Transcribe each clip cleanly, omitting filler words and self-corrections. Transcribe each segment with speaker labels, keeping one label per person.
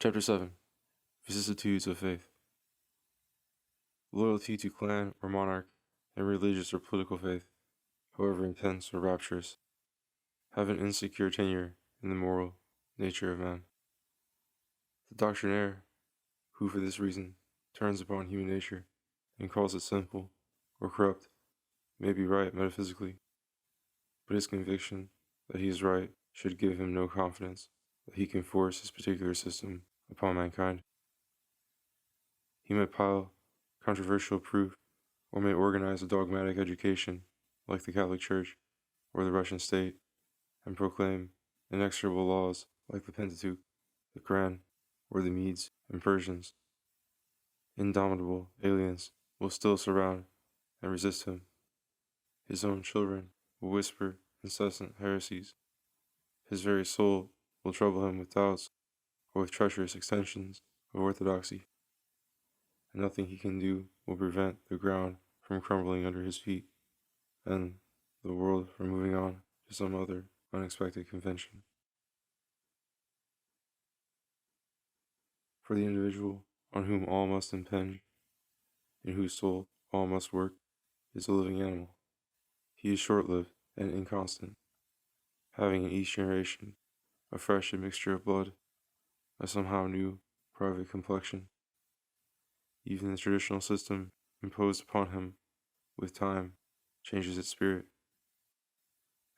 Speaker 1: Chapter 7 Vicissitudes of Faith. Loyalty to clan or monarch, and religious or political faith, however intense or rapturous, have an insecure tenure in the moral nature of man. The doctrinaire, who for this reason turns upon human nature and calls it sinful or corrupt, may be right metaphysically, but his conviction that he is right should give him no confidence that he can force his particular system upon mankind. He may pile controversial proof, or may organize a dogmatic education like the Catholic Church or the Russian state, and proclaim inexorable laws like the Pentateuch, the Quran, or the Medes and Persians. Indomitable aliens will still surround and resist him. His own children will whisper incessant heresies. His very soul will trouble him with doubts or with treacherous extensions of orthodoxy, and nothing he can do will prevent the ground from crumbling under his feet, and the world from moving on to some other unexpected convention. For the individual on whom all must impinge, in whose soul all must work, is a living animal. He is short-lived and inconstant, having in each generation a fresh admixture of blood, a somehow new private complexion. Even the traditional system imposed upon him with time changes its spirit.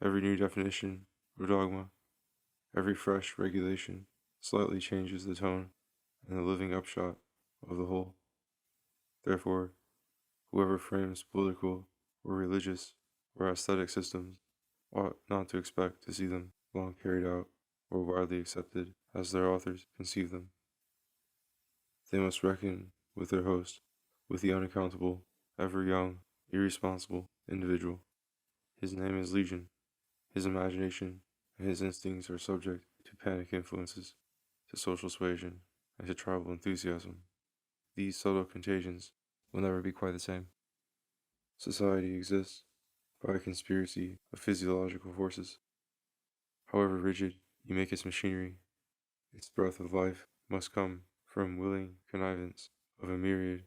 Speaker 1: Every new definition or dogma, every fresh regulation slightly changes the tone and the living upshot of the whole. Therefore, whoever frames political or religious or aesthetic systems ought not to expect to see them long carried out or widely accepted as their authors conceive them. They must reckon with their host, with the unaccountable, ever young, irresponsible individual. His name is Legion. His imagination and his instincts are subject to panic influences, to social suasion, and to tribal enthusiasm. These subtle contagions will never be quite the same. Society exists by a conspiracy of physiological forces. However rigid you make its machinery, its breath of life must come from willing connivance of a myriad,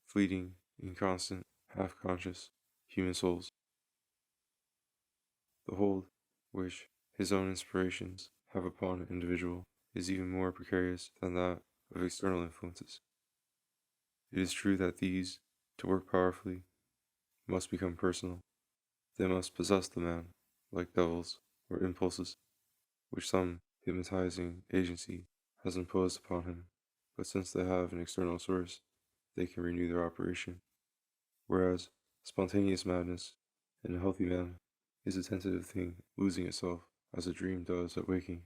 Speaker 1: fleeting, inconstant, half-conscious human souls. The hold which his own inspirations have upon an individual is even more precarious than that of external influences. It is true that these, to work powerfully, must become personal. They must possess the man, like devils or impulses, which some hypnotizing agency has imposed upon him, but since they have an external source, they can renew their operation. Whereas spontaneous madness in a healthy man is a tentative thing losing itself as a dream does at waking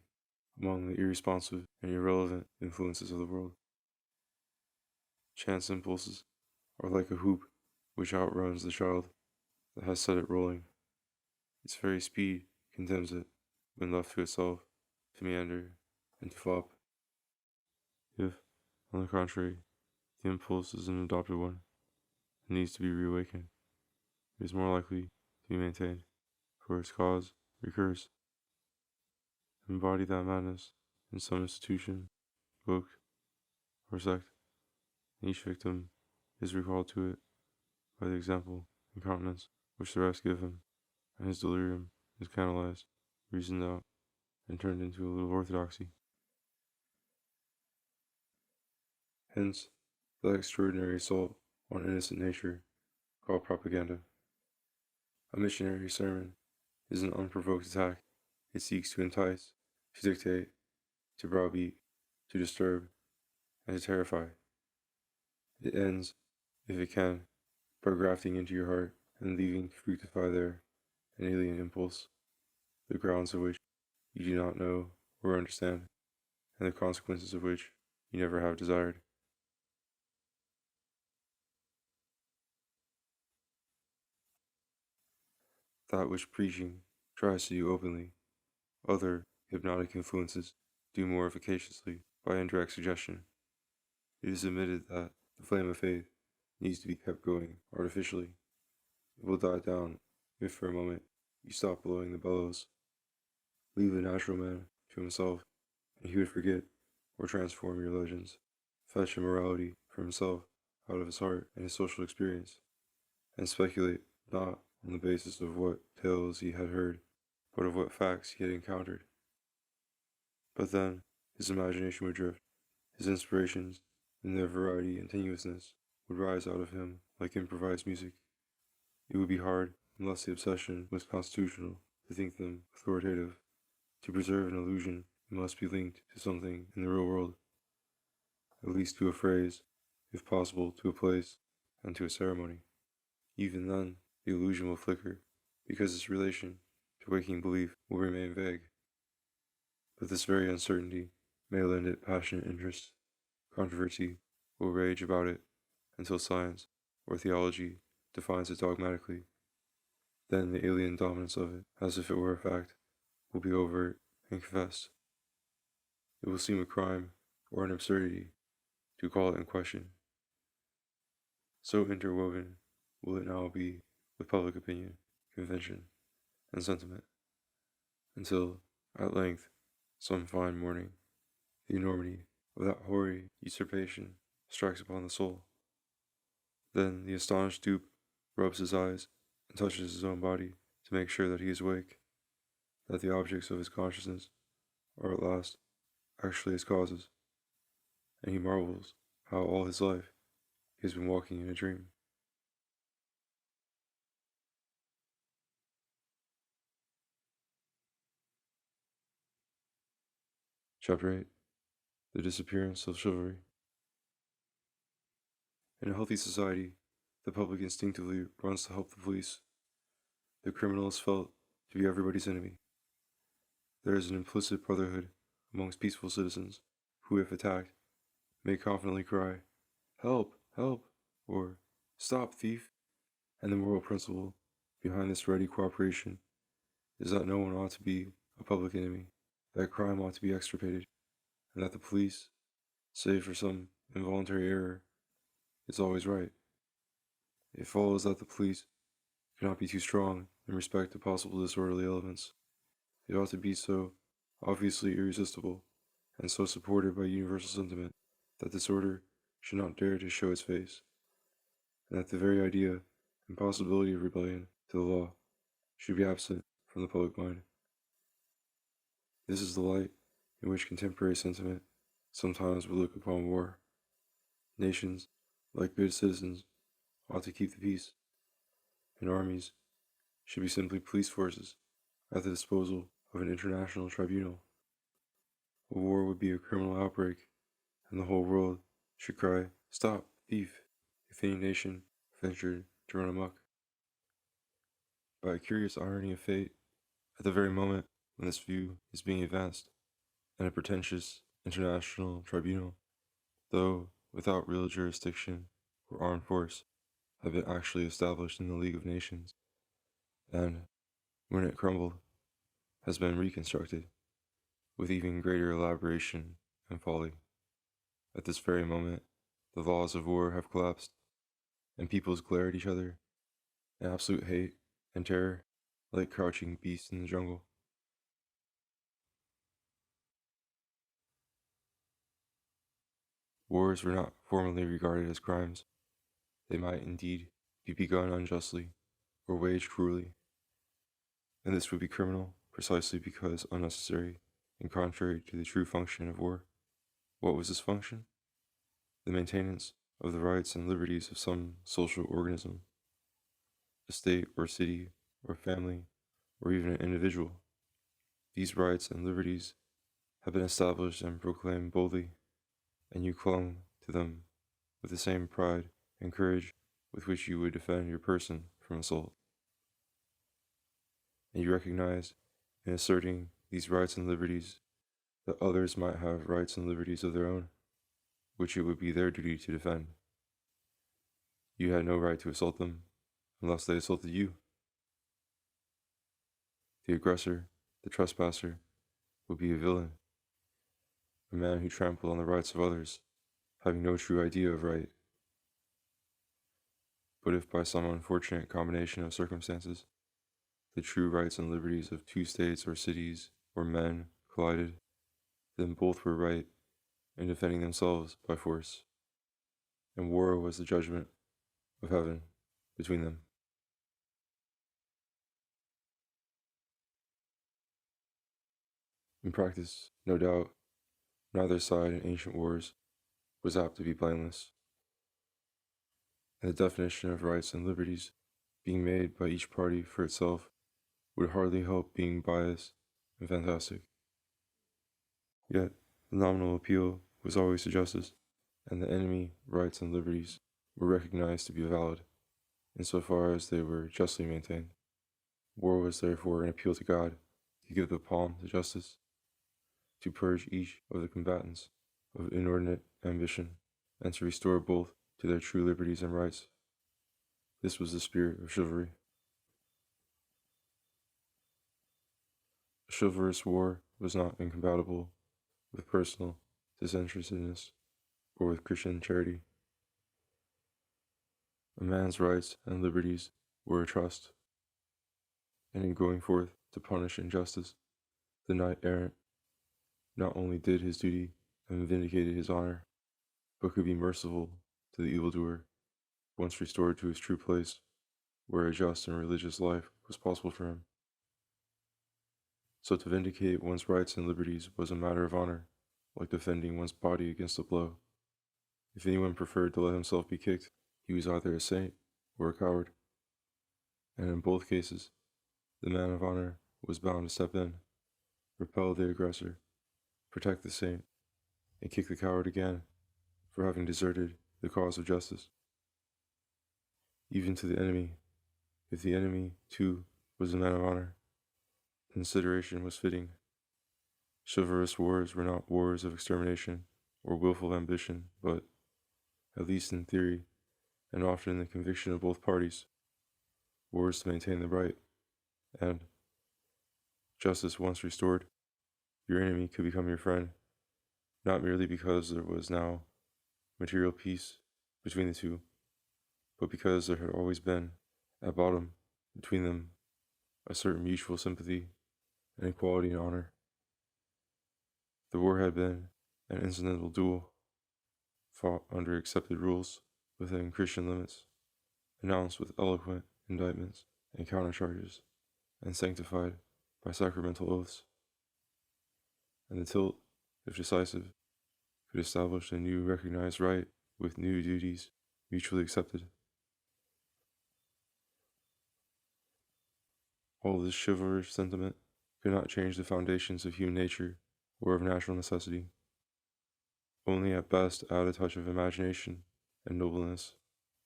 Speaker 1: among the irresponsive and irrelevant influences of the world. Chance impulses are like a hoop which outruns the child that has set it rolling. Its very speed condemns it, when left to itself, to meander and to flop. If, on the contrary, the impulse is an adopted one and needs to be reawakened, it is more likely to be maintained, for its cause recurs. Embody that madness in some institution, book, or sect, and each victim is recalled to it by the example and countenance which the rest give him, and his delirium is canalized, reasoned out, and turned into a little orthodoxy. Hence, that extraordinary assault on innocent nature called propaganda. A missionary sermon is an unprovoked attack. It seeks to entice, to dictate, to browbeat, to disturb, and to terrify. It ends, if it can, by grafting into your heart and leaving to fructify there an alien impulse, the grounds of which you do not know or understand, and the consequences of which you never have desired. That which preaching tries to do openly, other hypnotic influences do more efficaciously by indirect suggestion. It is admitted that the flame of faith needs to be kept going artificially. It will die down if for a moment you stop blowing the bellows. Leave the natural man to himself, and he would forget or transform your legends, fetch immorality for himself out of his heart and his social experience, and speculate not on the basis of what tales he had heard, but of what facts he had encountered. But then his imagination would drift, his inspirations, in their variety and tenuousness, would rise out of him like improvised music. It would be hard, unless the obsession was constitutional, to think them authoritative. To preserve an illusion, it must be linked to something in the real world, at least to a phrase, if possible to a place, and to a ceremony. Even then, the illusion will flicker, because its relation to waking belief will remain vague. But this very uncertainty may lend it passionate interest. Controversy will rage about it until science or theology defines it dogmatically. Then the alien dominance of it, as if it were a fact, will be overt and confessed. It will seem a crime or an absurdity to call it in question. So interwoven will it now be with public opinion, convention, and sentiment, until, at length, some fine morning, the enormity of that hoary usurpation strikes upon the soul. Then the astonished dupe rubs his eyes and touches his own body to make sure that he is awake, that the objects of his consciousness are at last actually his causes, and he marvels how all his life he has been walking in a dream. Chapter 8. The Disappearance of Chivalry. In a healthy society, the public instinctively runs to help the police. The criminal is felt to be everybody's enemy. There is an implicit brotherhood amongst peaceful citizens, who, if attacked, may confidently cry, "Help! Help!" or "Stop, thief!" And the moral principle behind this ready cooperation is that no one ought to be a public enemy, that crime ought to be extirpated, and that the police, save for some involuntary error, is always right. It follows that the police cannot be too strong in respect to possible disorderly elements. It ought to be so obviously irresistible and so supported by universal sentiment that disorder should not dare to show its face, and that the very idea and possibility of rebellion to the law should be absent from the public mind. This is the light in which contemporary sentiment sometimes would look upon war. Nations, like good citizens, ought to keep the peace, and armies should be simply police forces at the disposal of an international tribunal. A war would be a criminal outbreak, and the whole world should cry, "Stop, thief," if any nation ventured to run amok. By a curious irony of fate, at the very moment when this view is being advanced, and a pretentious international tribunal, though without real jurisdiction or armed force, have been actually established in the League of Nations, and, when it crumbled, has been reconstructed with even greater elaboration and folly. At this very moment, the laws of war have collapsed, and peoples glare at each other in absolute hate and terror, like crouching beasts in the jungle. Wars were not formerly regarded as crimes. They might indeed be begun unjustly or waged cruelly, and this would be criminal precisely because unnecessary and contrary to the true function of war. What was this function? The maintenance of the rights and liberties of some social organism, a state or city or family or even an individual. These rights and liberties have been established and proclaimed boldly, and you clung to them with the same pride and courage with which you would defend your person from assault. And you recognized, in asserting these rights and liberties, that others might have rights and liberties of their own, which it would be their duty to defend. You had no right to assault them unless they assaulted you. The aggressor, the trespasser, would be a villain, a man who trampled on the rights of others, having no true idea of right. But if by some unfortunate combination of circumstances, the true rights and liberties of two states or cities or men collided, then both were right, and defending themselves by force, and war was the judgment of heaven between them. In practice, no doubt, neither side in ancient wars was apt to be blameless, and the definition of rights and liberties being made by each party for itself would hardly help being biased and fantastic. Yet, the nominal appeal was always to justice, and the enemy rights and liberties were recognized to be valid, insofar as they were justly maintained. War was therefore an appeal to God to give the palm to justice, to purge each of the combatants of inordinate ambition, and to restore both to their true liberties and rights. This was the spirit of chivalry. A chivalrous war was not incompatible with personal disinterestedness or with Christian charity. A man's rights and liberties were a trust, and in going forth to punish injustice, the knight-errant not only did his duty and vindicated his honor, but could be merciful to the evildoer, once restored to his true place, where a just and religious life was possible for him. So to vindicate one's rights and liberties was a matter of honor, like defending one's body against a blow. If anyone preferred to let himself be kicked, he was either a saint or a coward. And in both cases, the man of honor was bound to step in, repel the aggressor, protect the saint, and kick the coward again for having deserted the cause of justice. Even to the enemy, if the enemy, too, was a man of honor, consideration was fitting. Chivalrous wars were not wars of extermination or willful ambition, but, at least in theory, and often in the conviction of both parties, wars to maintain the right, and, justice once restored, your enemy could become your friend, not merely because there was now material peace between the two, but because there had always been, at bottom, between them, a certain mutual sympathy and equality in honor. The war had been an incidental duel, fought under accepted rules within Christian limits, announced with eloquent indictments and countercharges, and sanctified by sacramental oaths. And the tilt, if decisive, could establish a new recognized right with new duties mutually accepted. All this chivalrous sentiment could not change the foundations of human nature or of natural necessity, only at best add a touch of imagination and nobleness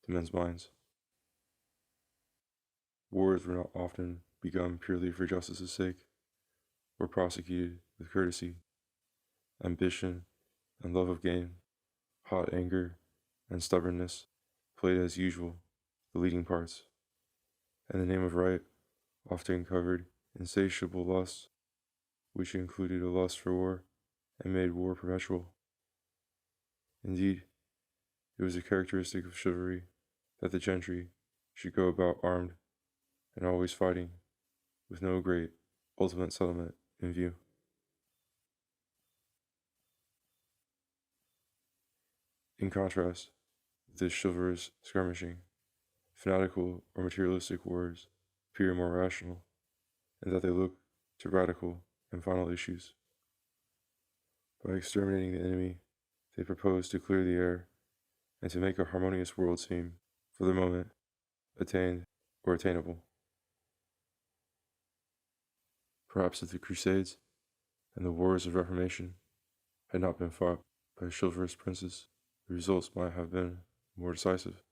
Speaker 1: to men's minds. Wars were not often begun purely for justice's sake, or prosecuted with courtesy. Ambition and love of gain, hot anger and stubbornness played as usual the leading parts, and the name of right often covered insatiable lusts, which included a lust for war and made war perpetual. Indeed, it was a characteristic of chivalry that the gentry should go about armed and always fighting, with no great ultimate settlement in view. In contrast, this chivalrous skirmishing, fanatical or materialistic wars appear more rational, in that they look to radical and final issues. By exterminating the enemy, they propose to clear the air and to make a harmonious world seem, for the moment, attained or attainable. Perhaps if the Crusades and the Wars of Reformation had not been fought by chivalrous princes, the results might have been more decisive.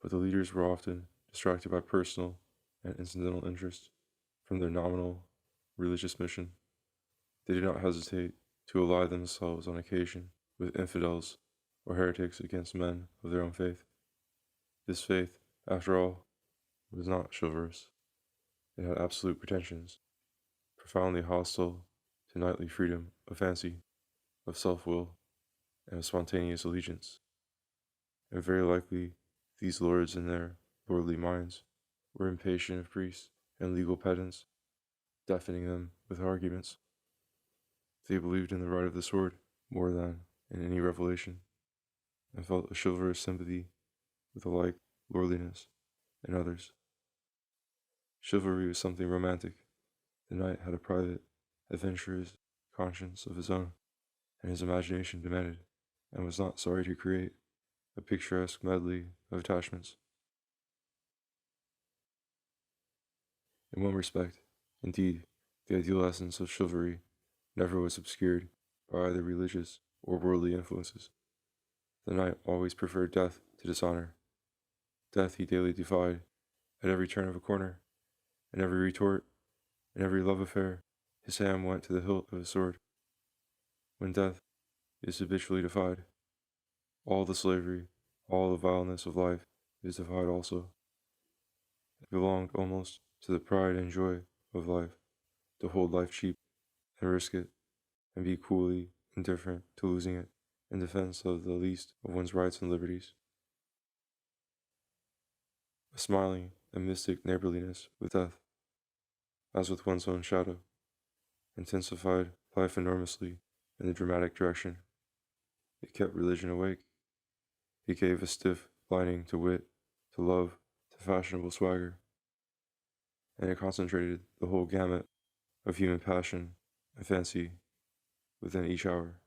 Speaker 1: But the leaders were often distracted by personal and incidental interest from their nominal religious mission. They did not hesitate to ally themselves on occasion with infidels or heretics against men of their own faith. This faith, after all, was not chivalrous. It had absolute pretensions, profoundly hostile to knightly freedom of fancy, of self-will, and of spontaneous allegiance. And very likely these lords in their lordly minds were impatient of priests and legal pedants, deafening them with arguments. They believed in the right of the sword, more than in any revelation, and felt a chivalrous sympathy with the like lordliness in others. Chivalry was something romantic. The knight had a private, adventurous conscience of his own, and his imagination demanded, and was not sorry to create, a picturesque medley of attachments. In one respect, indeed, the ideal essence of chivalry never was obscured by either religious or worldly influences. The knight always preferred death to dishonor. Death he daily defied at every turn of a corner, in every retort, in every love affair. His hand went to the hilt of his sword. When death is habitually defied, all the slavery, all the vileness of life is defied also. It belonged almost to the pride and joy of life to hold life cheap and risk it, and be coolly indifferent to losing it in defense of the least of one's rights and liberties. A smiling and mystic neighborliness with death, as with one's own shadow, intensified life enormously in the dramatic direction. It kept religion awake. It gave a stiff lining to wit, to love, to fashionable swagger, and it concentrated the whole gamut of human passion and fancy within each hour.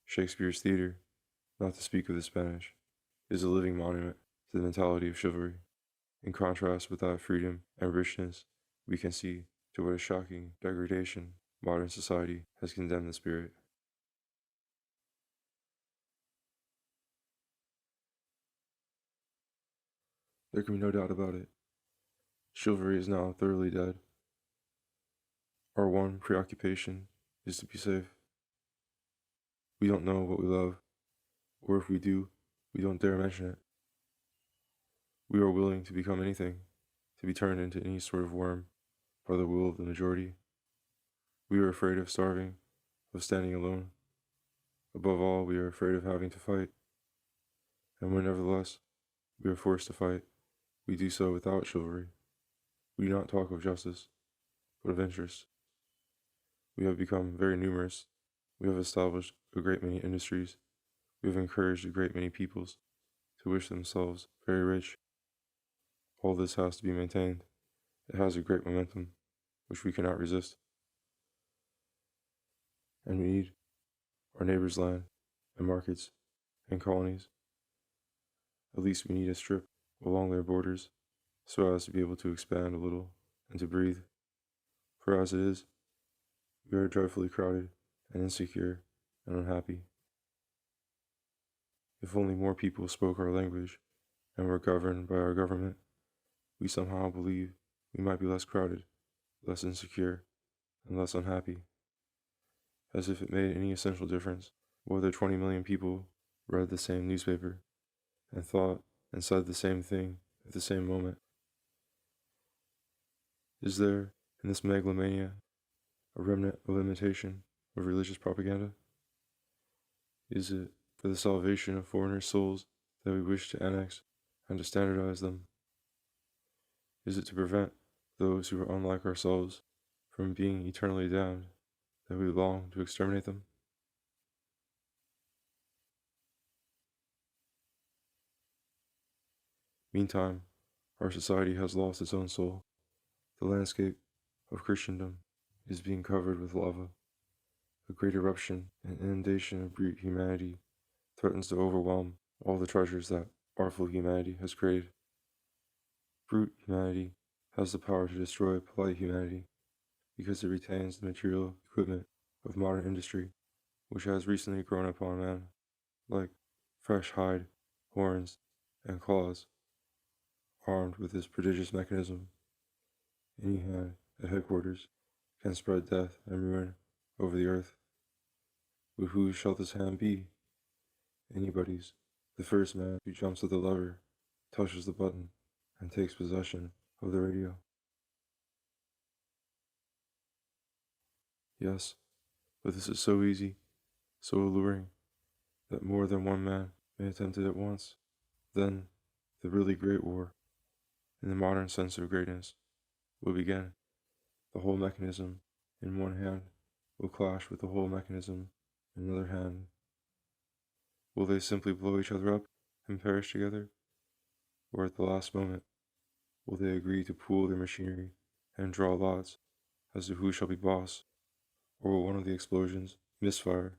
Speaker 1: Shakespeare's theater, not to speak of the Spanish, is a living monument to the mentality of chivalry. In contrast with that freedom and richness, we can see to what a shocking degradation modern society has condemned the spirit. There can be no doubt about it. Chivalry is now thoroughly dead. Our one preoccupation is to be safe. We don't know what we love, or if we do, we don't dare mention it. We are willing to become anything, to be turned into any sort of worm by the will of the majority. We are afraid of starving, of standing alone. Above all, we are afraid of having to fight. And when nevertheless we are forced to fight, we do so without chivalry. We do not talk of justice, but of interest. We have become very numerous. We have established a great many industries. We have encouraged a great many peoples to wish themselves very rich. All this has to be maintained. It has a great momentum, which we cannot resist. And we need our neighbors' land and markets and colonies. At least we need a strip along their borders so as to be able to expand a little and to breathe. For as it is, we are dreadfully crowded and insecure and unhappy. If only more people spoke our language and were governed by our government, we somehow believe we might be less crowded, less insecure, and less unhappy. As if it made any essential difference whether 20 million people read the same newspaper and thought and said the same thing at the same moment. Is there, in this megalomania, a remnant of imitation of religious propaganda? Is it for the salvation of foreigners' souls that we wish to annex and to standardize them? Is it to prevent those who are unlike ourselves from being eternally damned that we long to exterminate them? Meantime, our society has lost its own soul. The landscape of Christendom is being covered with lava. A great eruption and inundation of brute humanity threatens to overwhelm all the treasures that artful humanity has created. Brute humanity has the power to destroy polite humanity because it retains the material equipment of modern industry, which has recently grown upon man, like fresh hide, horns, and claws. Armed with this prodigious mechanism, any hand at headquarters can spread death and ruin over the earth. But whose shall this hand be? Anybody's. The first man who jumps at the lever, touches the button, and takes possession of the radio. Yes, but this is so easy, so alluring, that more than one man may attempt it at once. Then, the really great war, in the modern sense of greatness, will begin. The whole mechanism, in one hand, will clash with the whole mechanism. On the other hand, will they simply blow each other up and perish together? Or at the last moment, will they agree to pool their machinery and draw lots as to who shall be boss? Or will one of the explosions misfire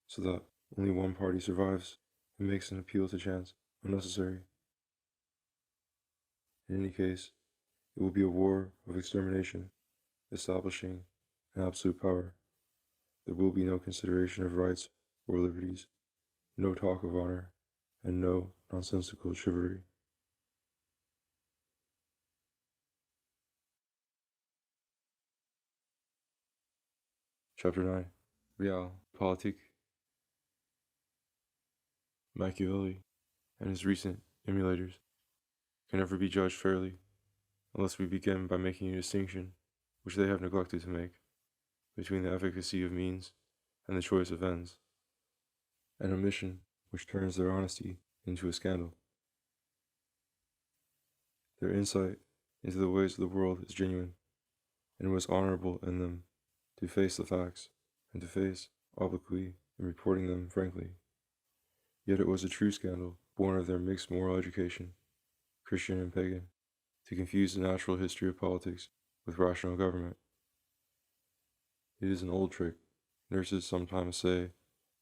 Speaker 1: so that only one party survives and makes an appeal to chance unnecessary? In any case, it will be a war of extermination, establishing an absolute power. There will be no consideration of rights or liberties, no talk of honor, and no nonsensical chivalry. Chapter 9. Realpolitik. Machiavelli and his recent emulators can never be judged fairly unless we begin by making a distinction, which they have neglected to make, between the efficacy of means and the choice of ends, an omission which turns their honesty into a scandal. Their insight into the ways of the world is genuine, and it was honorable in them to face the facts and to face obliquely in reporting them frankly. Yet it was a true scandal, born of their mixed moral education, Christian and pagan, to confuse the natural history of politics with rational government. It is an old trick. Nurses sometimes say,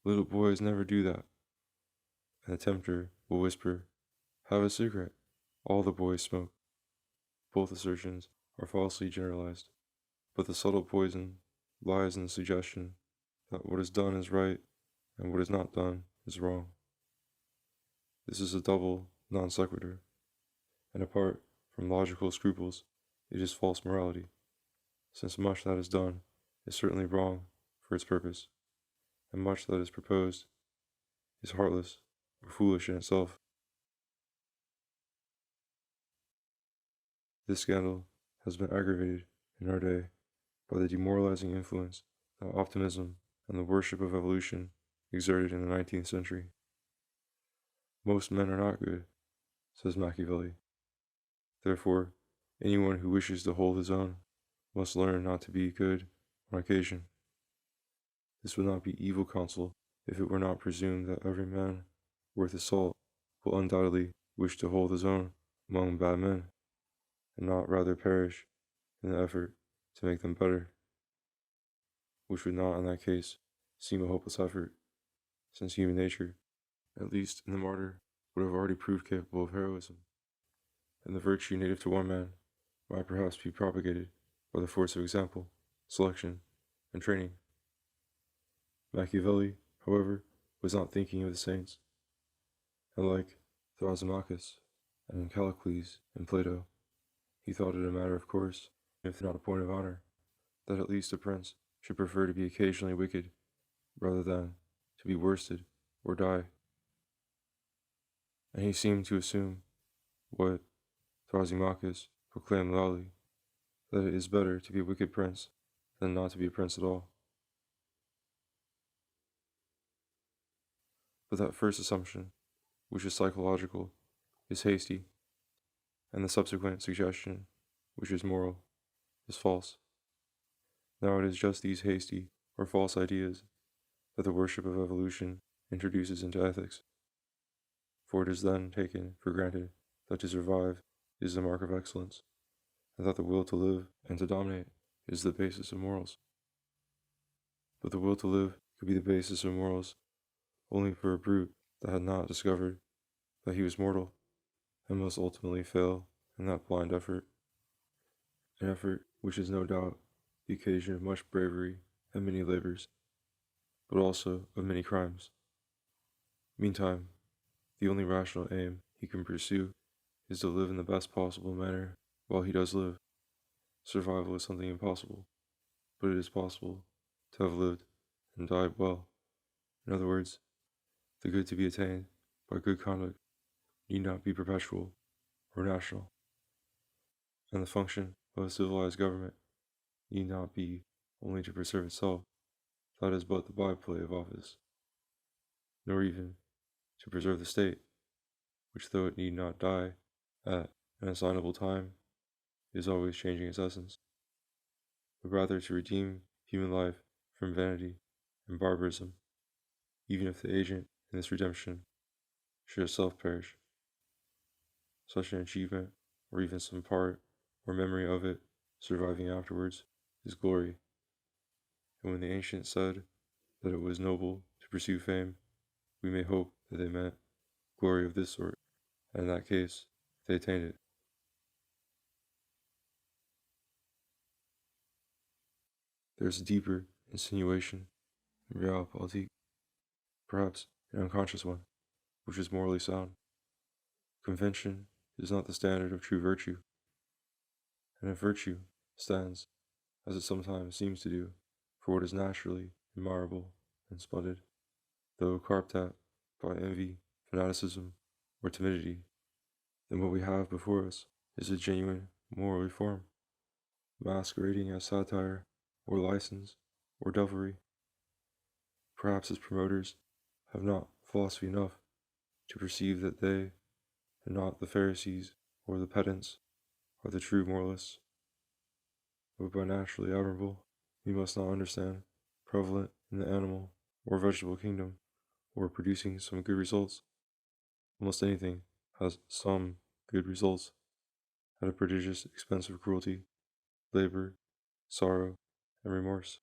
Speaker 1: "Little boys never do that." And the tempter will whisper, "Have a cigarette. All the boys smoke." Both assertions are falsely generalized, but the subtle poison lies in the suggestion that what is done is right and what is not done is wrong. This is a double non sequitur, and apart from logical scruples, it is false morality, since much that is done is certainly wrong for its purpose, and much that is proposed is heartless or foolish in itself. This scandal has been aggravated in our day by the demoralizing influence that optimism and the worship of evolution exerted in the 19th century. Most men are not good, says Machiavelli. Therefore, anyone who wishes to hold his own must learn not to be good on occasion. This would not be evil counsel if it were not presumed that every man worth his salt will undoubtedly wish to hold his own among bad men, and not rather perish in the effort to make them better, which would not in that case seem a hopeless effort, since human nature, at least in the martyr, would have already proved capable of heroism, and the virtue native to one man might perhaps be propagated by the force of example, selection, and training. Machiavelli, however, was not thinking of the saints, and like Thrasymachus and Callicles in Plato, he thought it a matter of course, if not a point of honor, that at least a prince should prefer to be occasionally wicked rather than to be worsted or die. And he seemed to assume what Thrasymachus proclaimed loudly, that it is better to be a wicked prince than not to be a prince at all. But that first assumption, which is psychological, is hasty, and the subsequent suggestion, which is moral, is false. Now it is just these hasty or false ideas that the worship of evolution introduces into ethics, for it is then taken for granted that to survive is the mark of excellence, and that the will to live and to dominate is the basis of morals. But the will to live could be the basis of morals only for a brute that had not discovered that he was mortal, and must ultimately fail in that blind effort, an effort which is no doubt the occasion of much bravery and many labors, but also of many crimes. Meantime, the only rational aim he can pursue is to live in the best possible manner while he does live. Survival is something impossible, but it is possible to have lived and died well. In other words, the good to be attained by good conduct need not be perpetual or national, and the function of a civilized government need not be only to preserve itself, that is but the byplay of office, nor even to preserve the state, which though it need not die at an assignable time, is always changing its essence, but rather to redeem human life from vanity and barbarism, even if the agent in this redemption should itself perish. Such an achievement, or even some part or memory of it surviving afterwards, is glory. And when the ancients said that it was noble to pursue fame, we may hope that they meant glory of this sort, and in that case, they attained it. There is a deeper insinuation in realpolitik, perhaps an unconscious one, which is morally sound. Convention is not the standard of true virtue, and if virtue stands, as it sometimes seems to do, for what is naturally admirable and splendid, though carped at by envy, fanaticism, or timidity, then what we have before us is a genuine moral reform, masquerading as satire, or license, or devilry. Perhaps its promoters have not philosophy enough to perceive that they, and not the Pharisees or the pedants, are the true moralists. But by naturally admirable, we must not understand prevalent in the animal or vegetable kingdom, or producing some good results. Almost anything has some good results at a prodigious expense of cruelty, labor, sorrow, and remorse.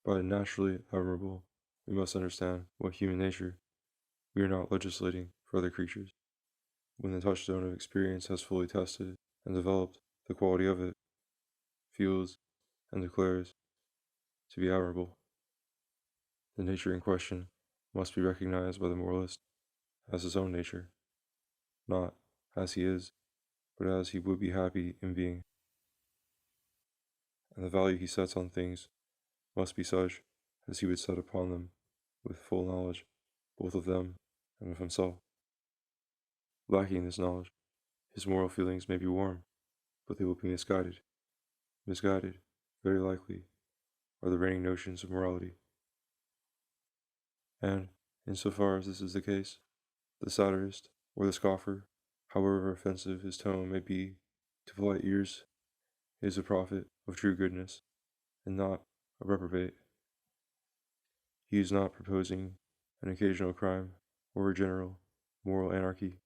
Speaker 1: By naturally admirable, we must understand what human nature. We are not legislating for other creatures. When the touchstone of experience has fully tested and developed the quality of it, feels and declares to be admirable, the nature in question must be recognized by the moralist as his own nature, not as he is, but as he would be happy in being. And the value he sets on things must be such as he would set upon them with full knowledge both of them and of himself. Lacking this knowledge, his moral feelings may be warm, but they will be misguided. Misguided, very likely, are the reigning notions of morality. And, insofar as this is the case, the satirist or the scoffer, however offensive his tone may be to polite ears, is a prophet of true goodness, and not a reprobate. He is not proposing an occasional crime or a general moral anarchy.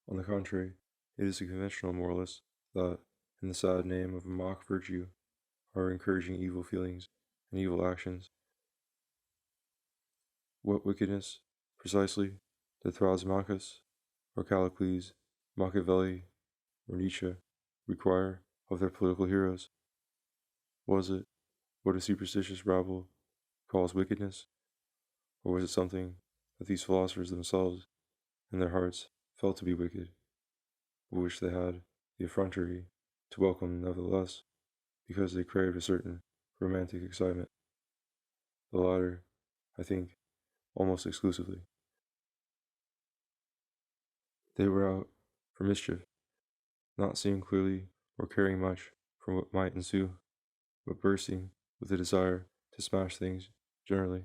Speaker 1: On the contrary, it is the conventional moralists that, in the sad name of a mock virtue, are encouraging evil feelings and evil actions. What wickedness, precisely, did Thrasymachus, or Callicles, Machiavelli, or Nietzsche require of their political heroes? Was it what a superstitious rabble calls wickedness, or was it something that these philosophers themselves, in their hearts, felt to be wicked, but which they had the effrontery to welcome nevertheless, because they craved a certain romantic excitement? The latter, I think, almost exclusively. They were out for mischief, not seeing clearly or caring much for what might ensue, but bursting with a desire to smash things generally.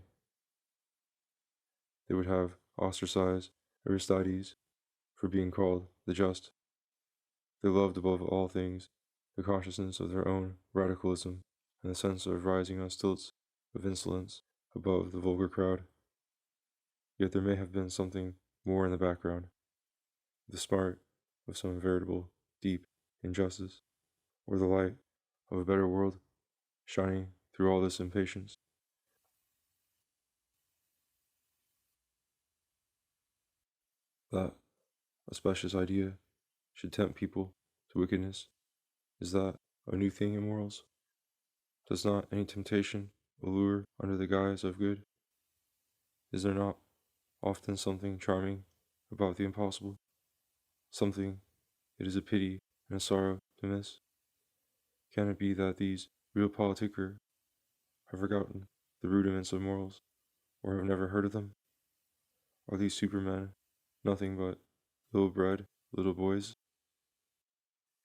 Speaker 1: They would have ostracized Aristides for being called the just. They loved above all things the consciousness of their own radicalism and the sense of rising on stilts of insolence above the vulgar crowd. Yet there may have been something more in the background, the smart of some veritable, deep injustice, or the light of a better world shining through all this impatience. That a specious idea should tempt people to wickedness, is that a new thing in morals? Does not any temptation allure under the guise of good? Is there not often something charming about the impossible? Something it is a pity and a sorrow to miss? Can it be that these realpolitiker have forgotten the rudiments of morals, or have never heard of them? Are these supermen nothing but ill-bred little boys?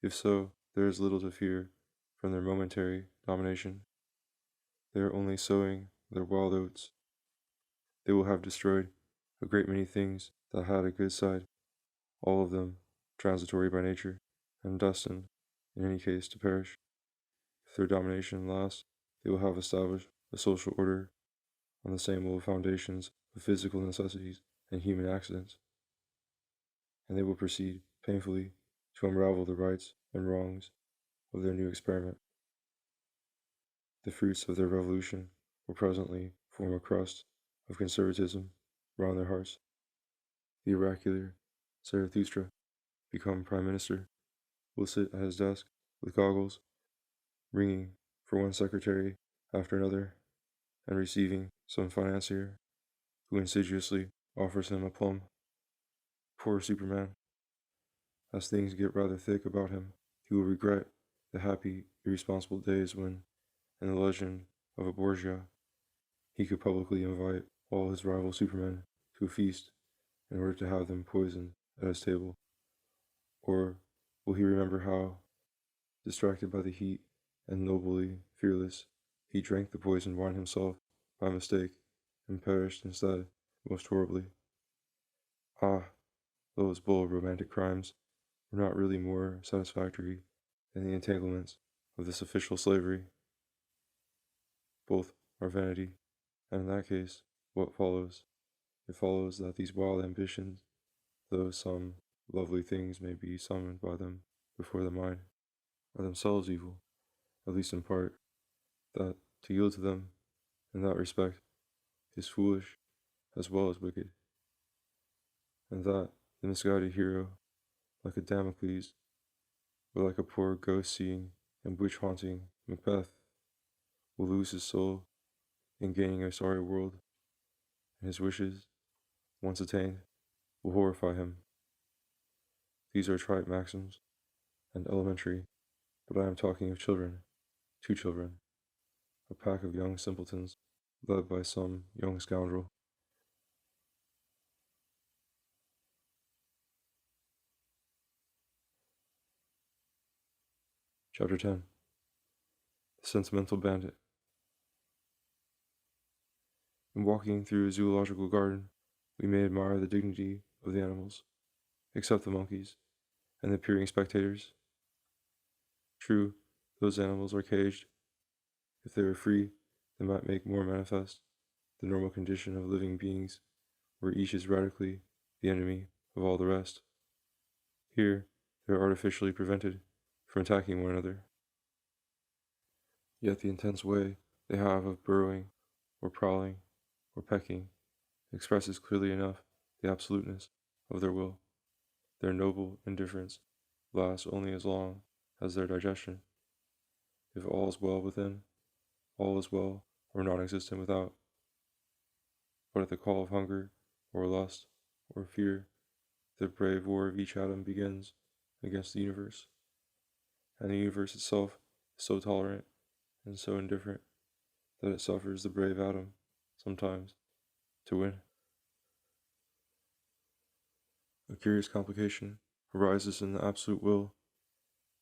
Speaker 1: If so, there is little to fear from their momentary domination. They are only sowing their wild oats. They will have destroyed a great many things that had a good side, all of them transitory by nature, and destined, in any case, to perish. If their domination lasts, they will have established a social order on the same old foundations of physical necessities and human accidents, and they will proceed painfully to unravel the rights and wrongs of their new experiment. The fruits of their revolution will presently form a crust of conservatism round their hearts. The oracular Zarathustra, become prime minister, will sit at his desk with goggles, ringing for one secretary after another, and receiving some financier who insidiously offers him a plum. Poor Superman. As things get rather thick about him, he will regret the happy, irresponsible days when, in the legend of a Borgia, he could publicly invite all his rival Supermen to a feast in order to have them poisoned at his table. Or will he remember how, distracted by the heat and nobly fearless, he drank the poisoned wine himself by mistake and perished instead most horribly? Ah, those bold romantic crimes were not really more satisfactory than the entanglements of this official slavery. Both are vanity, and in that case, what follows? It follows that these wild ambitions, though some lovely things may be summoned by them before the mind, are themselves evil, at least in part, that to yield to them, in that respect, is foolish as well as wicked, and that the misguided hero, like a Damocles, or like a poor ghost-seeing and witch-haunting Macbeth, will lose his soul in gaining a sorry world, and his wishes, once attained, will horrify him. These are trite maxims, and elementary, but I am talking of children, two children, a pack of young simpletons, led by some young scoundrel. Chapter 10. The Sentimental Bandit. In walking through a zoological garden, we may admire the dignity of the animals, except the monkeys, and the peering spectators. True, those animals are caged. If they were free, they might make more manifest the normal condition of living beings, where each is radically the enemy of all the rest. Here, they are artificially prevented from attacking one another. Yet the intense way they have of burrowing, or prowling, or pecking, expresses clearly enough the absoluteness of their will. Their noble indifference lasts only as long as their digestion. If all is well within, all is well or non-existent without. But at the call of hunger, or lust, or fear, the brave war of each atom begins against the universe, and the universe itself is so tolerant and so indifferent that it suffers the brave atom, sometimes, to win. A curious complication arises in the absolute will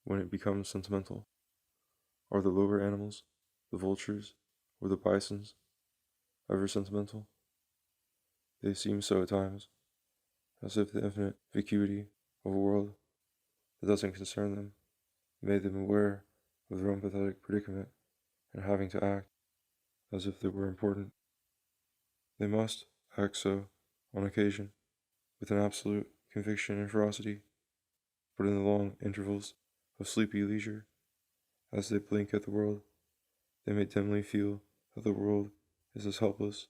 Speaker 1: when it becomes sentimental. Are the lower animals, the vultures, or the bisons, ever sentimental? They seem so at times, as if the infinite vacuity of a world that doesn't concern them made them aware of their own pathetic predicament and having to act as if they were important. They must act so, on occasion, with an absolute conviction and ferocity, but in the long intervals of sleepy leisure, as they blink at the world, they may dimly feel that the world is as helpless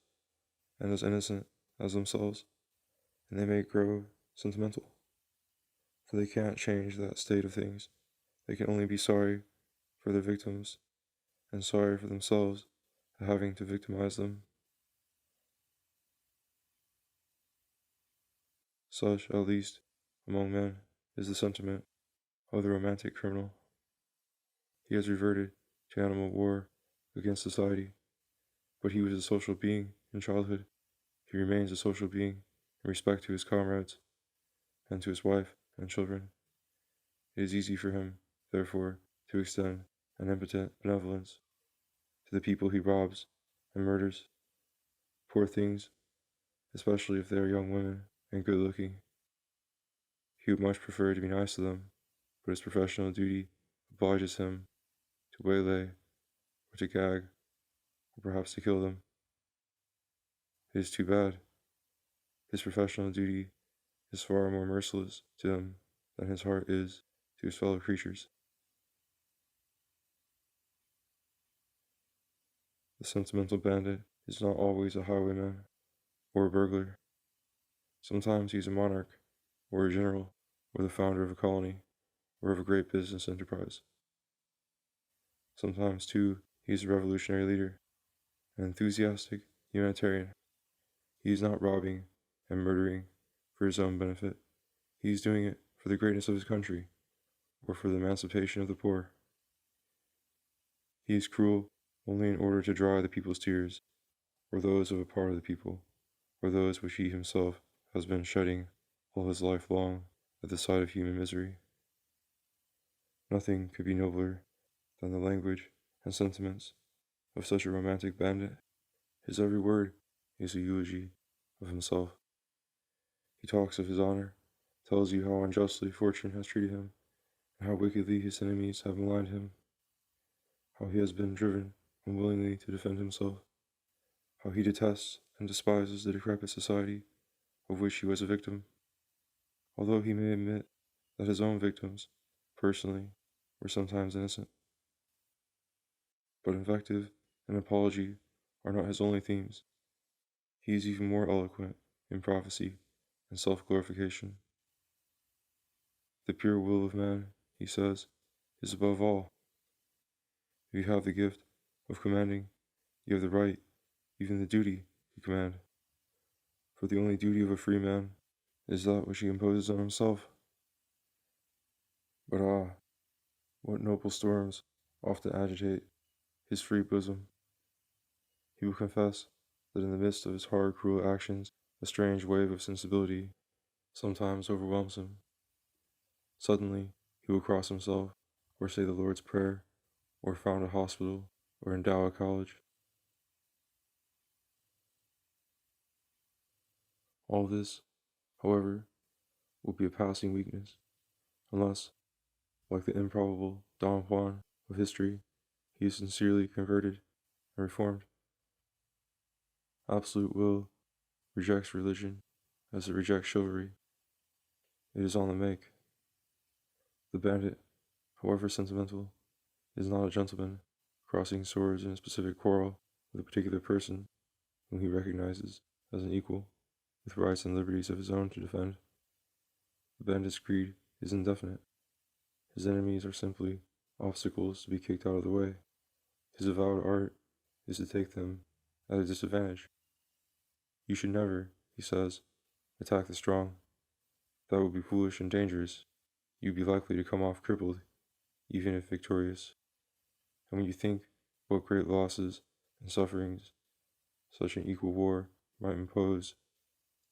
Speaker 1: and as innocent as themselves, and they may grow sentimental, for they can't change that state of things. They can only be sorry for their victims, and sorry for themselves for having to victimize them. Such, at least, among men, is the sentiment of the romantic criminal. He has reverted to animal war against society, but he was a social being in childhood. He remains a social being in respect to his comrades, and to his wife and children. It is easy for him, therefore, to extend an impotent benevolence to the people he robs and murders. Poor things, especially if they are young women and good-looking. He would much prefer to be nice to them, but his professional duty obliges him to waylay or to gag or perhaps to kill them. It is too bad. His professional duty is far more merciless to him than his heart is to his fellow creatures. The sentimental bandit is not always a highwayman or a burglar. Sometimes he is a monarch, or a general, or the founder of a colony, or of a great business enterprise. Sometimes, too, he is a revolutionary leader, an enthusiastic humanitarian. He is not robbing and murdering for his own benefit. He is doing it for the greatness of his country, or for the emancipation of the poor. He is cruel only in order to dry the people's tears, or those of a part of the people, or those which he himself has been shedding all his life long at the sight of human misery. Nothing could be nobler than the language and sentiments of such a romantic bandit. His every word is a eulogy of himself. He talks of his honor, tells you how unjustly fortune has treated him, and how wickedly his enemies have maligned him, how he has been driven unwillingly to defend himself, how he detests and despises the decrepit society of which he was a victim, although he may admit that his own victims, personally, were sometimes innocent. But invective and apology are not his only themes. He is even more eloquent in prophecy and self-glorification. The pure will of man, he says, is above all. If you have the gift of commanding, you have the right, even the duty, to command. For the only duty of a free man is that which he imposes on himself. But what noble storms often agitate his free bosom. He will confess that in the midst of his hard, cruel actions, a strange wave of sensibility sometimes overwhelms him. Suddenly, he will cross himself, or say the Lord's Prayer, or found a hospital, or endow a college. All this, however, will be a passing weakness, unless, like the improbable Don Juan of history, he is sincerely converted and reformed. Absolute will rejects religion as it rejects chivalry. It is on the make. The bandit, however sentimental, is not a gentleman crossing swords in a specific quarrel with a particular person whom he recognizes as an equal, with rights and liberties of his own to defend. The bandit's creed is indefinite. His enemies are simply obstacles to be kicked out of the way. His avowed art is to take them at a disadvantage. You should never, he says, attack the strong. That would be foolish and dangerous. You'd be likely to come off crippled, even if victorious. And when you think what great losses and sufferings such an equal war might impose,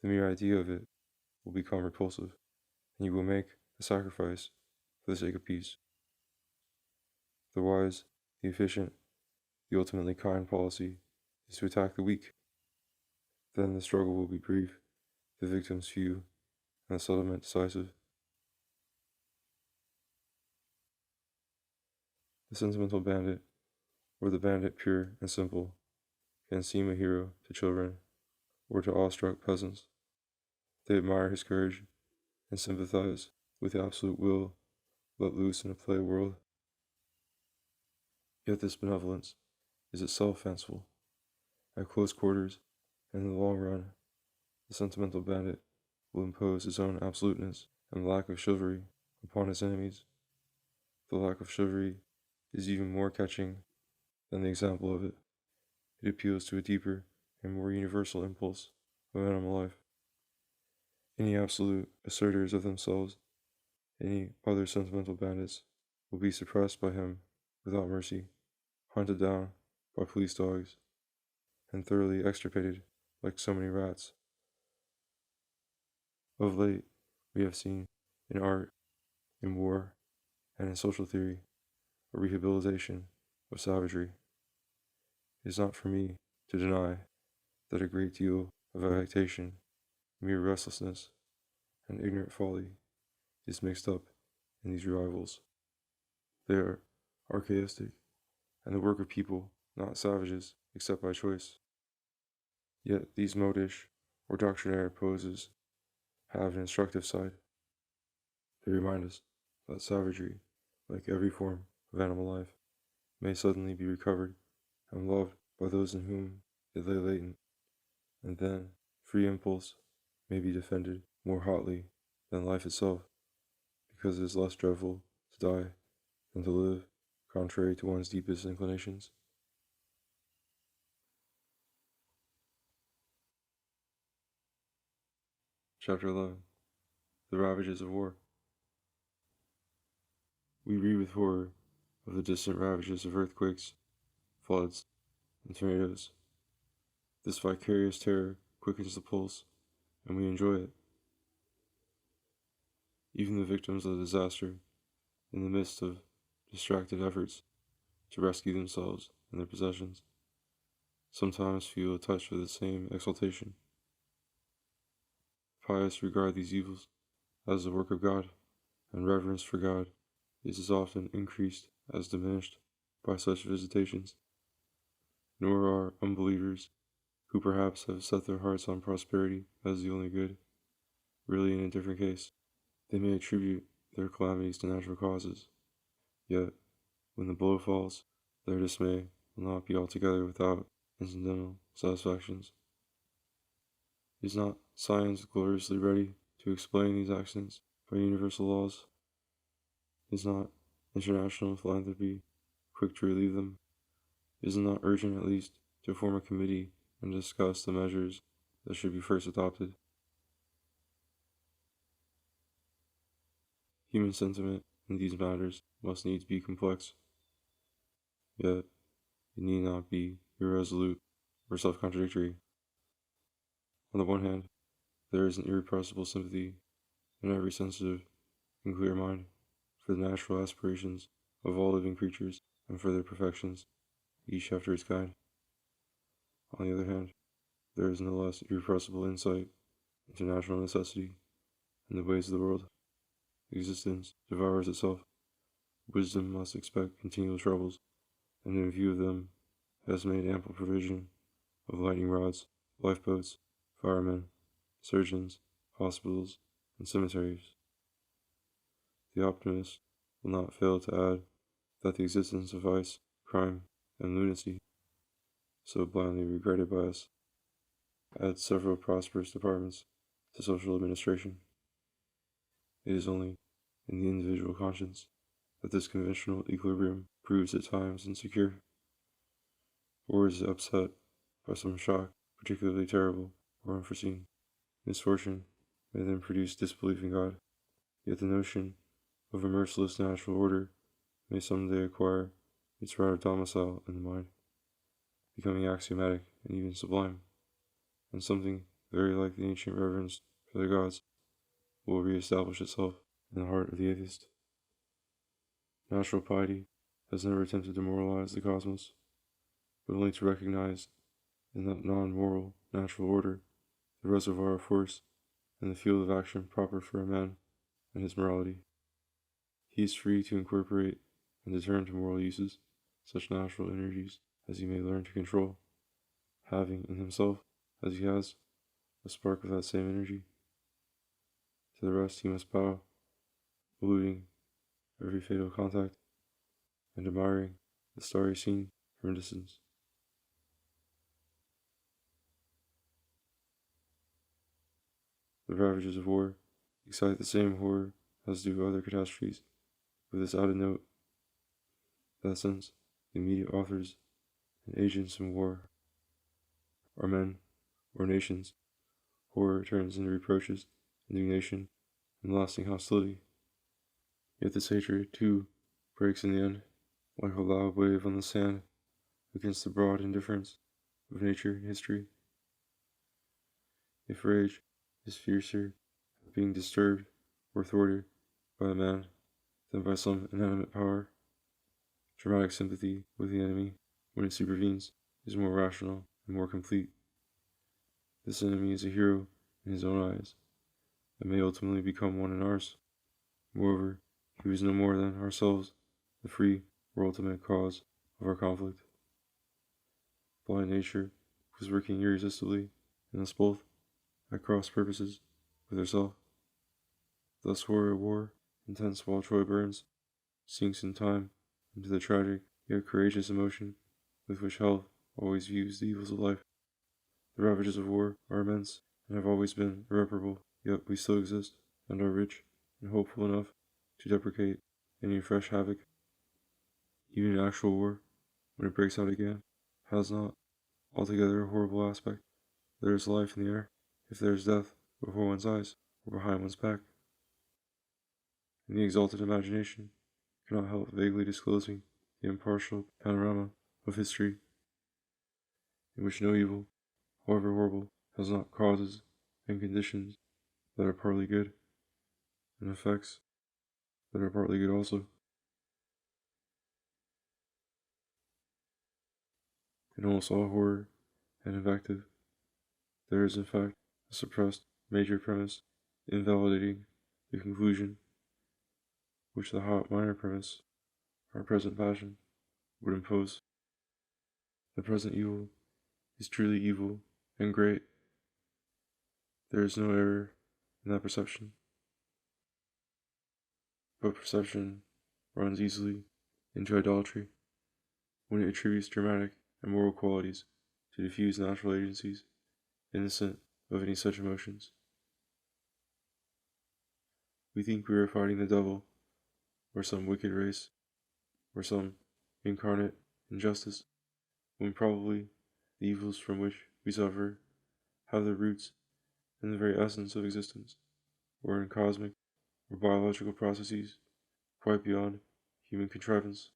Speaker 1: the mere idea of it will become repulsive, and you will make a sacrifice for the sake of peace. The wise, the efficient, the ultimately kind policy is to attack the weak. Then the struggle will be brief, the victims few, and the settlement decisive. The sentimental bandit, or the bandit pure and simple, can seem a hero to children or to awestruck peasants. They admire his courage and sympathize with the absolute will let loose in a play world. Yet this benevolence is itself fanciful. At close quarters, and in the long run, the sentimental bandit will impose his own absoluteness and lack of chivalry upon his enemies. The lack of chivalry is even more catching than the example of it. It appeals to a deeper and more universal impulse of animal life. Any absolute assertors of themselves, any other sentimental bandits, will be suppressed by him without mercy, hunted down by police dogs, and thoroughly extirpated like so many rats. Of late, we have seen in art, in war, and in social theory a rehabilitation of savagery. It is not for me to deny that a great deal of affectation, mere restlessness, and ignorant folly is mixed up in these revivals. They are archaistic, and the work of people, not savages, except by choice. Yet these modish or doctrinary poses have an instructive side. They remind us that savagery, like every form of animal life, may suddenly be recovered and loved by those in whom it lay latent, and then free impulse may be defended more hotly than life itself, because it is less dreadful to die than to live contrary to one's deepest inclinations. Chapter 11. The Ravages of War. We read with horror of the distant ravages of earthquakes, floods, and tornadoes. This vicarious terror quickens the pulse, and we enjoy it. Even the victims of the disaster, in the midst of distracted efforts to rescue themselves and their possessions, sometimes feel a touch of the same exaltation. Pious regard these evils as the work of God, and reverence for God is as often increased as diminished by such visitations. Nor are unbelievers, who perhaps have set their hearts on prosperity as the only good, really in a different case. They may attribute their calamities to natural causes, yet, when the blow falls, their dismay will not be altogether without incidental satisfactions. Is not science gloriously ready to explain these accidents by universal laws? Is not international philanthropy quick to relieve them? Is it not urgent at least to form a committee and discuss the measures that should be first adopted? Human sentiment in these matters must needs be complex, yet it need not be irresolute or self-contradictory. On the one hand, there is an irrepressible sympathy in every sensitive and clear mind for the natural aspirations of all living creatures and for their perfections, each after its kind. On the other hand, there is no less irrepressible insight into natural necessity and the ways of the world. Existence devours itself. Wisdom must expect continual troubles, and in view of them has made ample provision of lightning rods, lifeboats, firemen, surgeons, hospitals, and cemeteries. The optimist will not fail to add that the existence of vice, crime, and lunacy, so blindly regretted by us, adds several prosperous departments to social administration. It is only in the individual conscience that this conventional equilibrium proves at times insecure, or is upset by some shock particularly terrible or unforeseen. Misfortune may then produce disbelief in God, yet the notion of a merciless natural order may some day acquire its right of domicile in the mind, becoming axiomatic and even sublime, and something very like the ancient reverence for the gods will re-establish itself in the heart of the atheist. Natural piety has never attempted to moralize the cosmos, but only to recognize in that non-moral natural order the reservoir of force and the field of action proper for a man and his morality. He is free to incorporate and to turn to moral uses such natural energies as he may learn to control, having in himself, as he has, a spark of that same energy. To the rest he must bow, eluding every fatal contact, and admiring the starry scene from a distance. The ravages of war excite the same horror as do other catastrophes, with this added note, that since the immediate authors and agents in war are men or nations, horror turns into reproaches, indignation, and lasting hostility. Yet this hatred, too, breaks in the end, like a loud wave on the sand, against the broad indifference of nature and history. If rage is fiercer at being disturbed or thwarted by a man than by some inanimate power, dramatic sympathy with the enemy, when it supervenes, is more rational and more complete. This enemy is a hero in his own eyes, and may ultimately become one in ours. Moreover, he was no more than ourselves, the free or ultimate cause of our conflict. blind nature was working irresistibly in us both at cross purposes with herself. Thus horror of war, intense while Troy burns, sinks in time into the tragic yet courageous emotion with which health always views the evils of life. The ravages of war are immense and have always been irreparable, yet we still exist and are rich and hopeful enough to deprecate any fresh havoc. Even actual war, when it breaks out again, has not altogether a horrible aspect. There is life in the air, if there is death before one's eyes or behind one's back. And the exalted imagination cannot help vaguely disclosing the impartial panorama of history, in which no evil, however horrible, has not causes and conditions that are partly good, and effects that are partly good also. In almost all horror and invective, there is in fact a suppressed major premise invalidating the conclusion which the hot minor premise, our present passion, would impose. The present evil is truly evil and great. There is no error in that perception. But perception runs easily into idolatry when it attributes dramatic and moral qualities to diffused natural agencies, innocent of any such emotions. We think we are fighting the devil, or some wicked race, or some incarnate injustice, when probably the evils from which we suffer have their roots in the very essence of existence, or in cosmic or biological processes quite beyond human contrivance.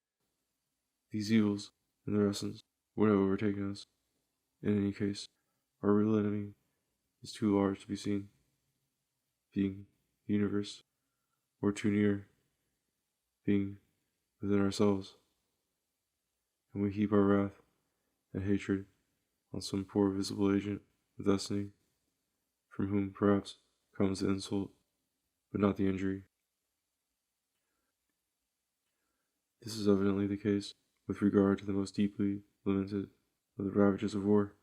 Speaker 1: These evils, in their essence, would have overtaken us. In any case, our real enemy is too large to be seen, being the universe, or too near, being within ourselves, and we heap our wrath and hatred on some poor visible agent of destiny, from whom perhaps comes the insult, but not the injury. This is evidently the case with regard to the most deeply lamented of the ravages of war,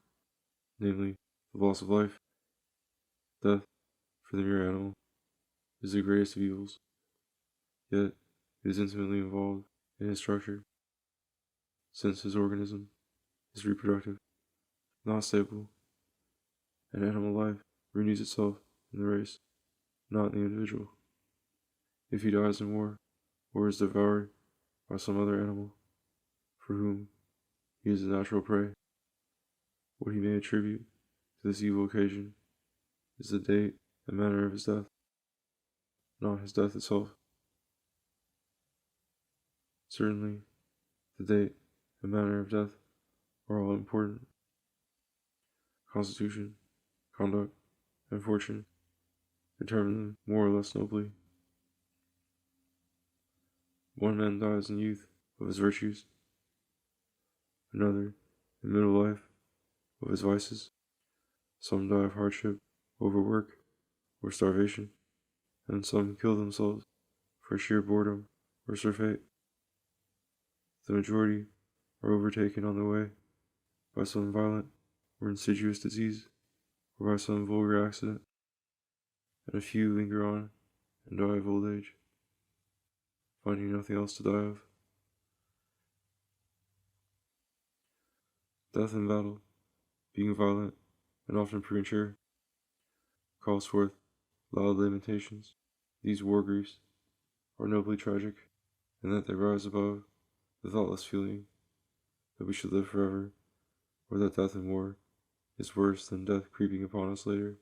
Speaker 1: namely the loss of life. Death, for the mere animal, is the greatest of evils, yet it is intimately involved in his structure, since his organism is reproductive, not stable, and animal life renews itself in the race, not in the individual. If he dies in war, or is devoured by some other animal, for whom he is the natural prey, what he may attribute to this evil occasion is the date and manner of his death, not his death itself. Certainly, the date and manner of death are all important. Constitution, conduct, and fortune determine them more or less nobly. One man dies in youth of his virtues, another in middle life of his vices. Some die of hardship, overwork, or starvation, and some kill themselves for sheer boredom or surfeit. The majority are overtaken on the way by some violent or insidious disease, or by some vulgar accident, and a few linger on and die of old age, finding nothing else to die of. Death in battle, being violent and often premature, calls forth loud lamentations. These war griefs are nobly tragic, in that they rise above the thoughtless feeling that we should live forever, or that death in war is worse than death creeping upon us later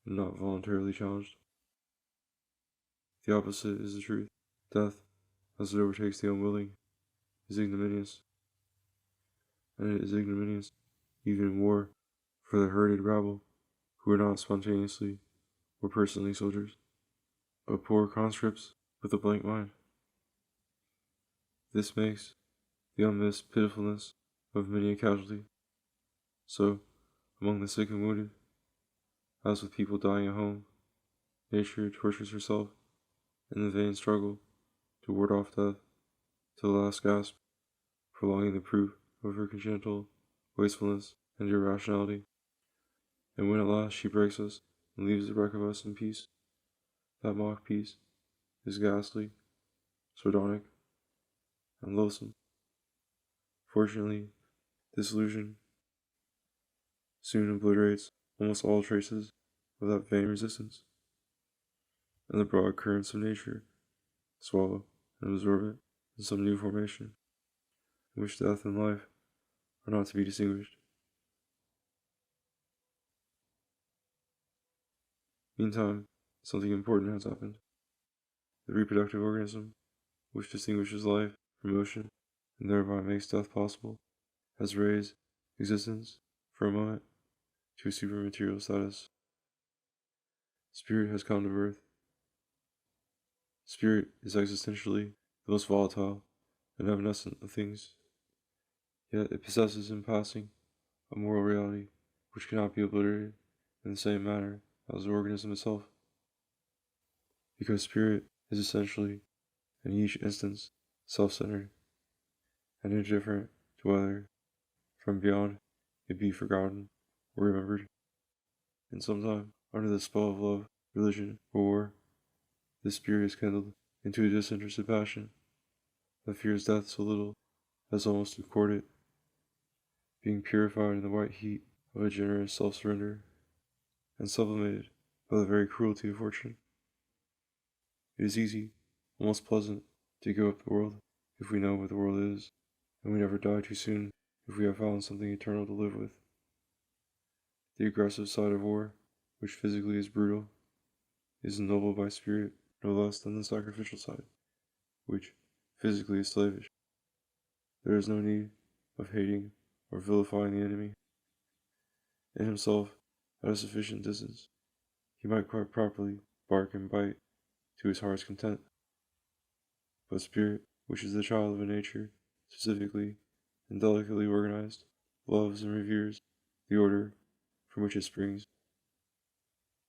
Speaker 1: and not voluntarily challenged. The opposite is the truth. Death, as it overtakes the unwilling, is ignominious, and it is ignominious even in war for the herded rabble who are not spontaneously or personally soldiers, but poor conscripts with a blank mind. This makes the unmissed pitifulness of many a casualty. So, among the sick and wounded, as with people dying at home, nature tortures herself in the vain struggle to ward off death to the last gasp, prolonging the proof of her congenital wastefulness, and irrationality. And when at last she breaks us and leaves the wreck of us in peace, that mock peace is ghastly, sardonic, and loathsome. Fortunately, this illusion soon obliterates almost all traces of that vain resistance, and the broad currents of nature swallow and absorb it in some new formation, in which death and life are not to be distinguished. Meantime, something important has happened. The reproductive organism, which distinguishes life from motion and thereby makes death possible, has raised existence, for a moment, to a supermaterial status. Spirit has come to birth. Spirit is existentially the most volatile and evanescent of things, yet it possesses in passing a moral reality which cannot be obliterated in the same manner as the organism itself. Because spirit is essentially, in each instance, self-centered, and indifferent to whether, from beyond, it be forgotten or remembered. And sometime, under the spell of love, religion, or war, this spirit is kindled into a disinterested passion that fears death so little as almost to court it, being purified in the white heat of a generous self-surrender, and sublimated by the very cruelty of fortune. It is easy, almost pleasant, to give up the world if we know what the world is, and we never die too soon if we have found something eternal to live with. The aggressive side of war, which physically is brutal, is ennobled by spirit no less than the sacrificial side, which physically is slavish. There is no need of hating or vilifying the enemy. In himself, at a sufficient distance, he might quite properly bark and bite to his heart's content. But spirit, which is the child of a nature specifically and delicately organized, loves and reveres the order from which it springs.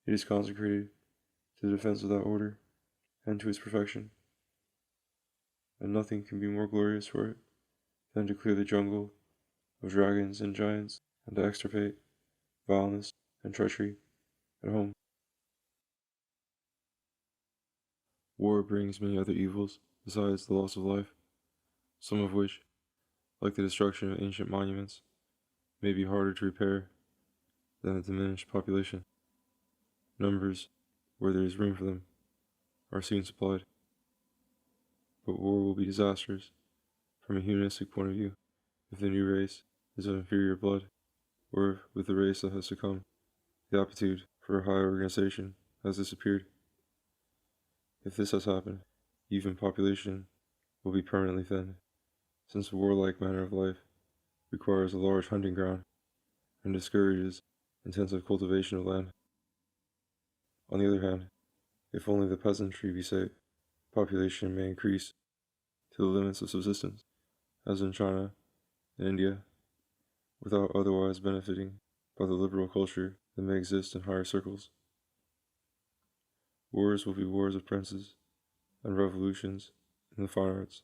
Speaker 1: It is consecrated to the defense of that order and to its perfection, and nothing can be more glorious for it than to clear the jungle of dragons and giants and to extirpate vileness and treachery at home. War brings many other evils besides the loss of life, some of which, like the destruction of ancient monuments, may be harder to repair than a diminished population. Numbers, where there is room for them, are soon supplied. But war will be disastrous from a humanistic point of view if the new race is of inferior blood, or if, with the race that has succumbed, the aptitude for a higher organization has disappeared. If this has happened, even population will be permanently thinned, since the warlike manner of life requires a large hunting ground and discourages intensive cultivation of land. On the other hand, if only the peasantry be safe, population may increase to the limits of subsistence, as in China and India, without otherwise benefiting by the liberal culture that may exist in higher circles. Wars will be wars of princes, and revolutions in the fine arts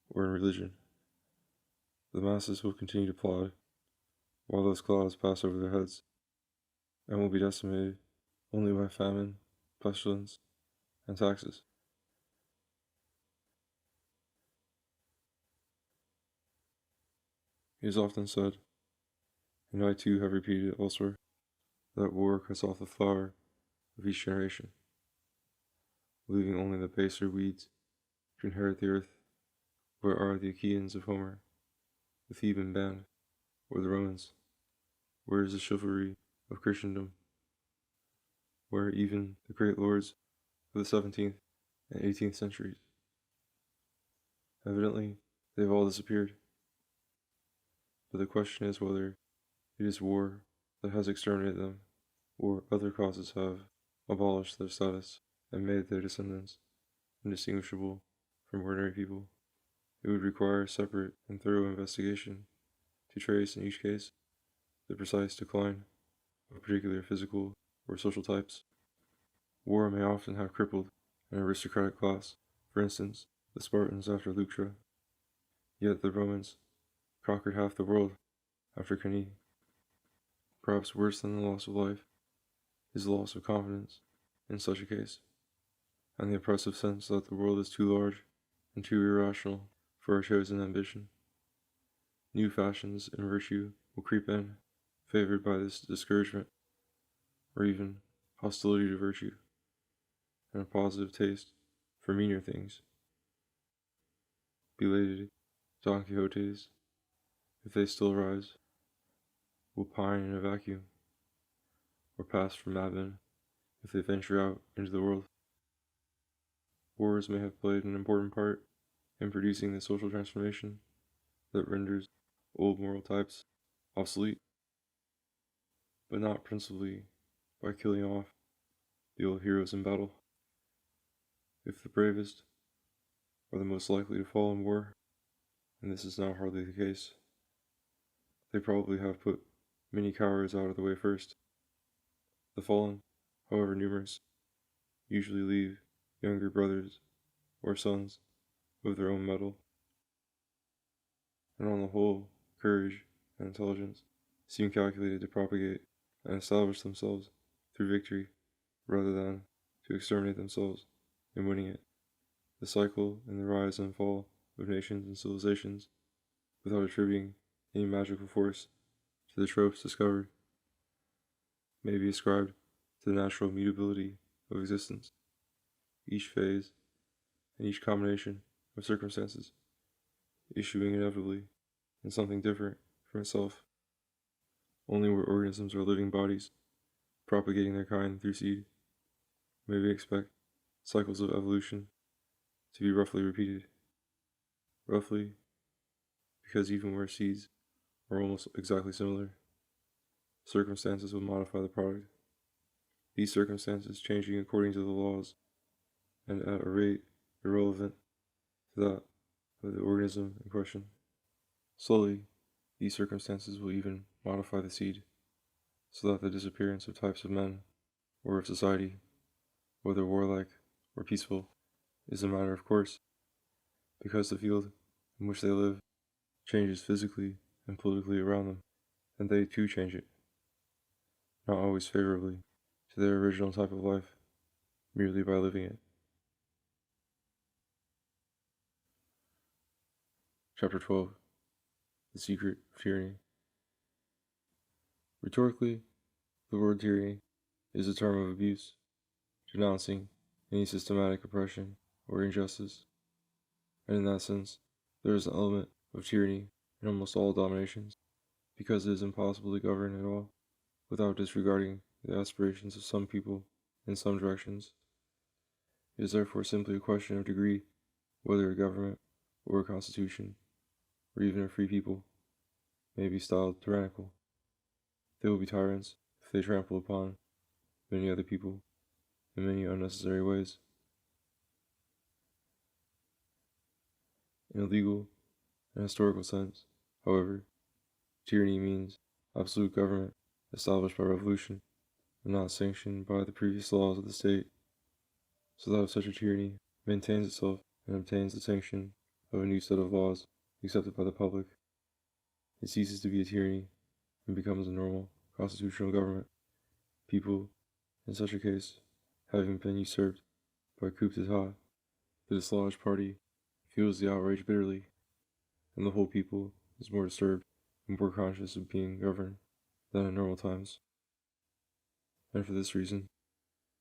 Speaker 1: or in religion. The masses will continue to plod, while those clouds pass over their heads, and will be decimated only by famine, pestilence, and taxes. It is often said, and I too have repeated it elsewhere, that war cuts off the flower of each generation, leaving only the baser weeds to inherit the earth. Where are the Achaeans of Homer, the Theban band, or the Romans? Where is the chivalry of Christendom? Where are even the great lords of the 17th and 18th centuries? Evidently, they have all disappeared. But the question is whether it is war that has exterminated them, or other causes have abolished their status and made their descendants indistinguishable from ordinary people. It would require separate and thorough investigation to trace, in each case, the precise decline of particular physical or social types. War may often have crippled an aristocratic class, for instance, the Spartans after Leuctra. Yet the Romans conquered half the world After Kani, perhaps worse than the loss of life, is the loss of confidence in such a case, and the oppressive sense that the world is too large and too irrational for our chosen ambition. New fashions in virtue will creep in, favored by this discouragement, or even hostility to virtue, and a positive taste for meaner things. Belated Don Quixotes, if they still rise, will pine in a vacuum, or pass for madmen if they venture out into the world. Wars may have played an important part in producing the social transformation that renders old moral types obsolete, but not principally by killing off the old heroes in battle. If the bravest are the most likely to fall in war, and this is now hardly the case, they probably have put many cowards out of the way first. The fallen, however numerous, usually leave younger brothers or sons of their own mettle, and on the whole, courage and intelligence seem calculated to propagate and establish themselves through victory rather than to exterminate themselves in winning it. The cycle and the rise and fall of nations and civilizations, without attributing any magical force to the tropes discovered, may be ascribed to the natural mutability of existence. Each phase and each combination of circumstances issuing inevitably in something different from itself. Only where organisms are living bodies, propagating their kind through seed, may we expect cycles of evolution to be roughly repeated. Roughly, because even where seeds are almost exactly similar, circumstances will modify the product. These circumstances changing according to the laws and at a rate irrelevant to that of the organism in question. Slowly, these circumstances will even modify the seed, so that the disappearance of types of men or of society, whether warlike or peaceful, is a matter of course, because the field in which they live changes physically and politically around them, and they too change it, not always favorably to their original type of life, merely by living it. Chapter 12. The Secret of Tyranny. Rhetorically, the word tyranny is a term of abuse, denouncing any systematic oppression or injustice, and in that sense, there is an element of tyranny in almost all dominations, because it is impossible to govern at all without disregarding the aspirations of some people in some directions. It is therefore simply a question of degree whether a government or a constitution, or even a free people, may be styled tyrannical. They will be tyrants if they trample upon many other people in many unnecessary ways. In a legal and historical sense, however, tyranny means absolute government established by revolution and not sanctioned by the previous laws of the state, so that if such a tyranny maintains itself and obtains the sanction of a new set of laws accepted by the public, it ceases to be a tyranny and becomes a normal constitutional government. People, in such a case, having been usurped by coup d'etat, the dislodged party feels the outrage bitterly, and the whole people is more disturbed and more conscious of being governed than in normal times. And for this reason,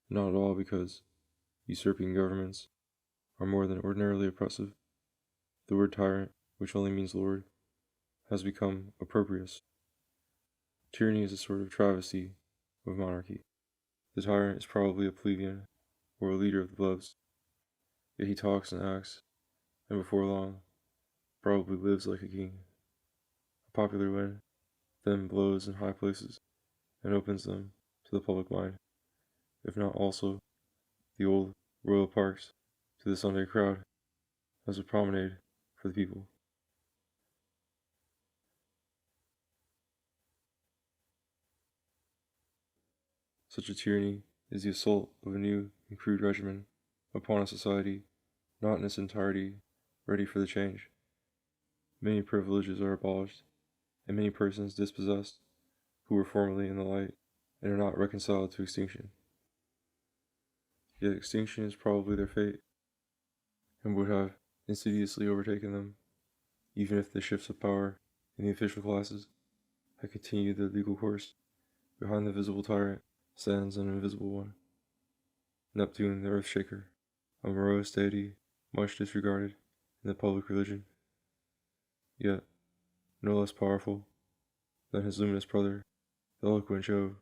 Speaker 1: not at all because usurping governments are more than ordinarily oppressive, the word tyrant, which only means lord, has become opprobrious. Tyranny is a sort of travesty of monarchy. The tyrant is probably a plebeian or a leader of the plebs, yet he talks and acts, and before long, probably lives like a king. A popular wind then blows in high places and opens them to the public mind, if not also the old royal parks to the Sunday crowd as a promenade for the people. Such a tyranny is the assault of a new and crude regimen upon a society not in its entirety ready for the change. Many privileges are abolished, and many persons dispossessed, who were formerly in the light, and are not reconciled to extinction. Yet extinction is probably their fate, and would have insidiously overtaken them, even if the shifts of power in the official classes had continued their legal course. Behind the visible tyrant stands an invisible one, Neptune the earth-shaker, a morose deity much disregarded in the public religion, yet no less powerful than his luminous brother, the eloquent Jove.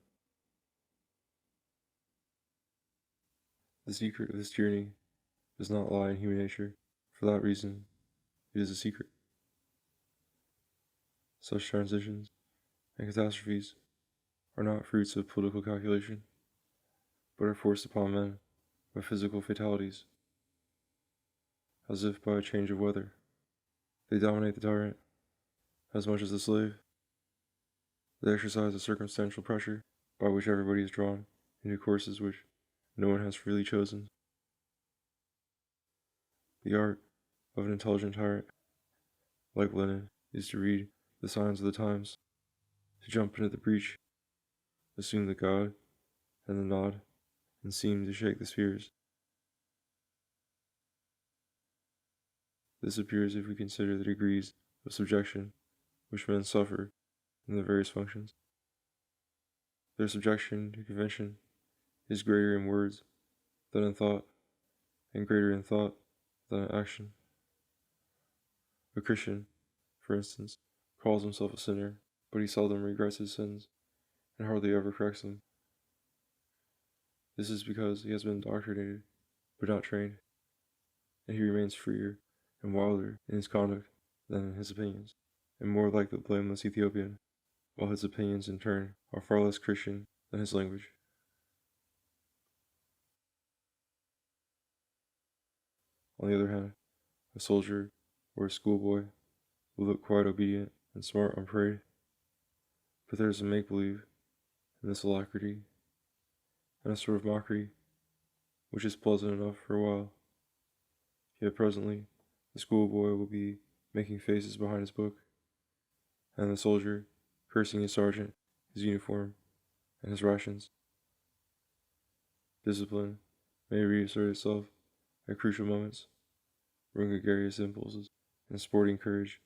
Speaker 1: The secret of this tyranny does not lie in human nature. For that reason, it is a secret. Such transitions and catastrophes are not fruits of political calculation, but are forced upon men by physical fatalities, as if by a change of weather. They dominate the tyrant as much as the slave. They exercise a circumstantial pressure by which everybody is drawn into courses which no one has freely chosen. The art of an intelligent tyrant, like Lenin, is to read the signs of the times, to jump into the breach, assume the god and the nod, and seem to shake the spheres. This appears if we consider the degrees of subjection which men suffer in their various functions. Their subjection to convention is greater in words than in thought, and greater in thought than in action. A Christian, for instance, calls himself a sinner, but he seldom regrets his sins, and hardly ever corrects them. This is because he has been indoctrinated, but not trained, and he remains freer and wilder in his conduct than in his opinions, and more like the blameless Ethiopian, while his opinions in turn are far less Christian than his language. On the other hand, a soldier or a schoolboy will look quite obedient and smart on parade, but there is a make-believe in this alacrity, and a sort of mockery which is pleasant enough for a while. Yet presently the schoolboy will be making faces behind his book, and the soldier cursing his sergeant, his uniform, and his rations. Discipline may reassert itself at crucial moments, when gregarious impulses and sporting courage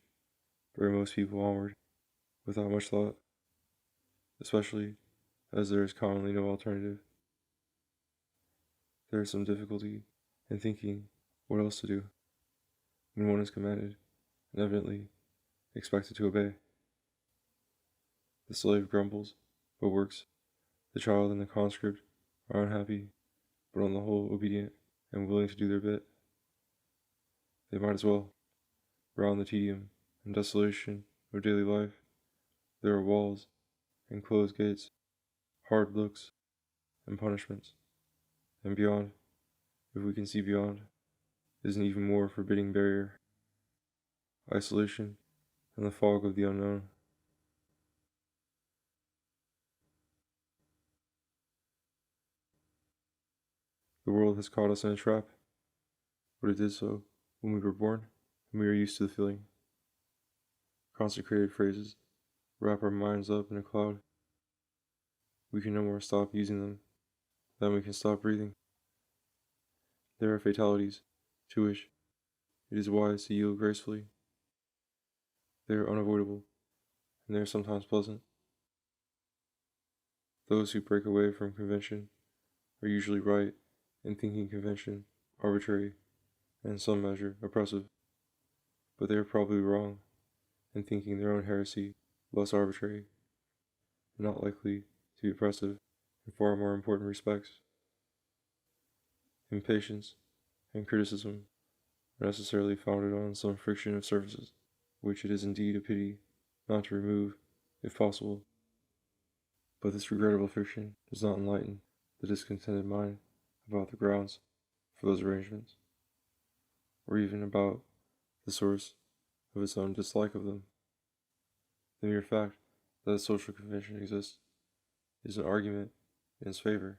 Speaker 1: bear most people onward without much thought, especially as there is commonly no alternative. There is some difficulty in thinking what else to do when one is commanded and evidently expected to obey. The slave grumbles, but works. The child and the conscript are unhappy, but on the whole obedient and willing to do their bit. They might as well. Round the tedium and desolation of daily life, there are walls and closed gates, hard looks and punishments, and beyond, if we can see beyond, is an even more forbidding barrier: isolation and the fog of the unknown. The world has caught us in a trap, but it did so when we were born, and we are used to the feeling. Consecrated phrases wrap our minds up in a cloud. We can no more stop using them than we can stop breathing. There are fatalities to which it is wise to yield gracefully. They are unavoidable, and they are sometimes pleasant. Those who break away from convention are usually right in thinking convention arbitrary and in some measure oppressive, but they are probably wrong in thinking their own heresy less arbitrary and not likely to be oppressive in far more important respects. Impatience and criticism are necessarily founded on some friction of surfaces, which it is indeed a pity not to remove, if possible. But this regrettable friction does not enlighten the discontented mind about the grounds for those arrangements, or even about the source of its own dislike of them. The mere fact that a social convention exists is an argument in its favor.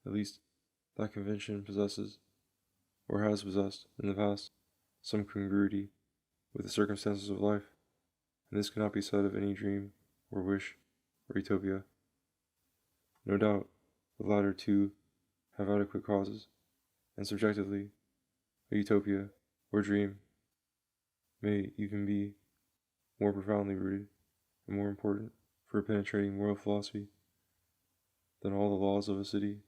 Speaker 1: At least, that convention possesses, or has possessed in the past, some congruity with the circumstances of life, and this cannot be said of any dream, or wish, or utopia. No doubt, the latter two have adequate causes, and subjectively, a utopia, or dream, may even be more profoundly rooted and more important for a penetrating moral philosophy than all the laws of a city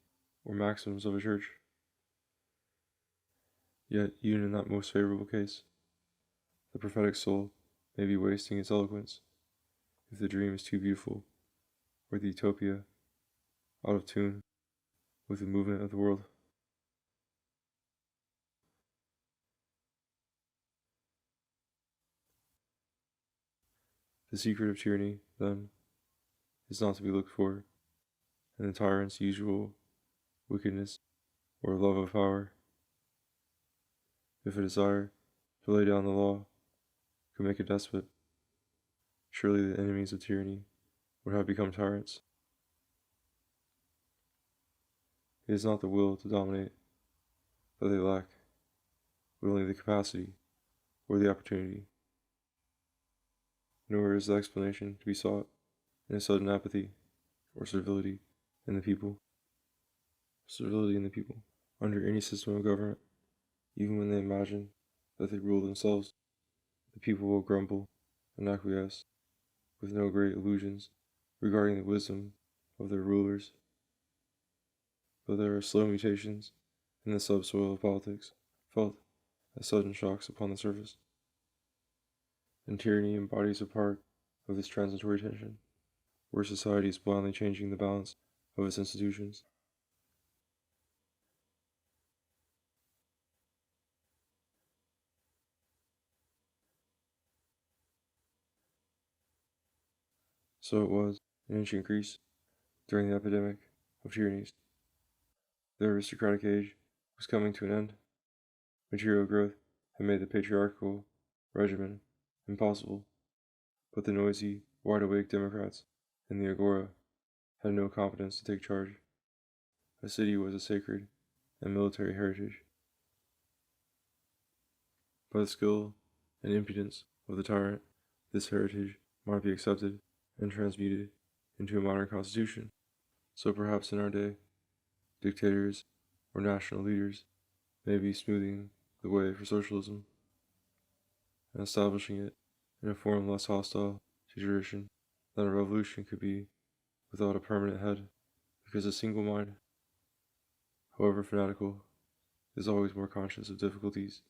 Speaker 1: or maxims of a church. Yet, even in that most favorable case, the prophetic soul may be wasting its eloquence if the dream is too beautiful, or the utopia out of tune with the movement of the world. The secret of tyranny, then, is not to be looked for in the tyrant's usual wickedness or love of power. If a desire to lay down the law could make a despot, surely the enemies of tyranny would have become tyrants. It is not the will to dominate that they lack, but only the capacity or the opportunity. Nor is the explanation to be sought in a sudden apathy or servility in the people. Servility in the people, under any system of government, even when they imagine that they rule themselves, the people will grumble and acquiesce, with no great illusions regarding the wisdom of their rulers. But there are slow mutations in the subsoil of politics, felt as sudden shocks upon the surface. And tyranny embodies a part of this transitory tension, where society is blindly changing the balance of its institutions. So it was in ancient Greece during the epidemic of tyrannies. The aristocratic age was coming to an end. Material growth had made the patriarchal regimen impossible, but the noisy, wide-awake Democrats in the agora had no competence to take charge. A city was a sacred and military heritage. By the skill and impudence of the tyrant, this heritage might be accepted and transmuted into a modern constitution. So perhaps in our day, dictators or national leaders may be smoothing the way for socialism and establishing it in a form less hostile to tradition than a revolution could be without a permanent head, because a single mind, however fanatical, is always more conscious of difficulties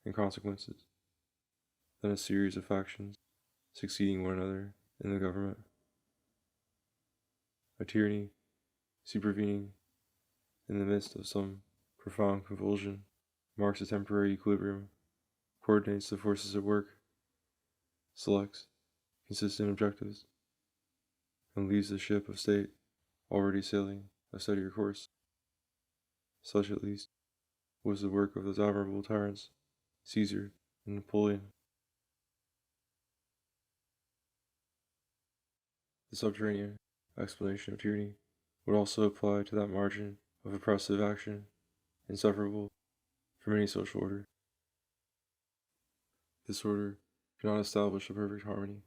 Speaker 1: and consequences than a series of factions succeeding one another in the government. A tyranny supervening in the midst of some profound convulsion marks a temporary equilibrium, coordinates the forces at work, selects consistent objectives, and leaves the ship of state already sailing a steadier course. Such, at least, was the work of those admirable tyrants, Caesar and Napoleon. The subterranean explanation of tyranny would also apply to that margin of oppressive action inseparable from any social order. This order cannot establish a perfect harmony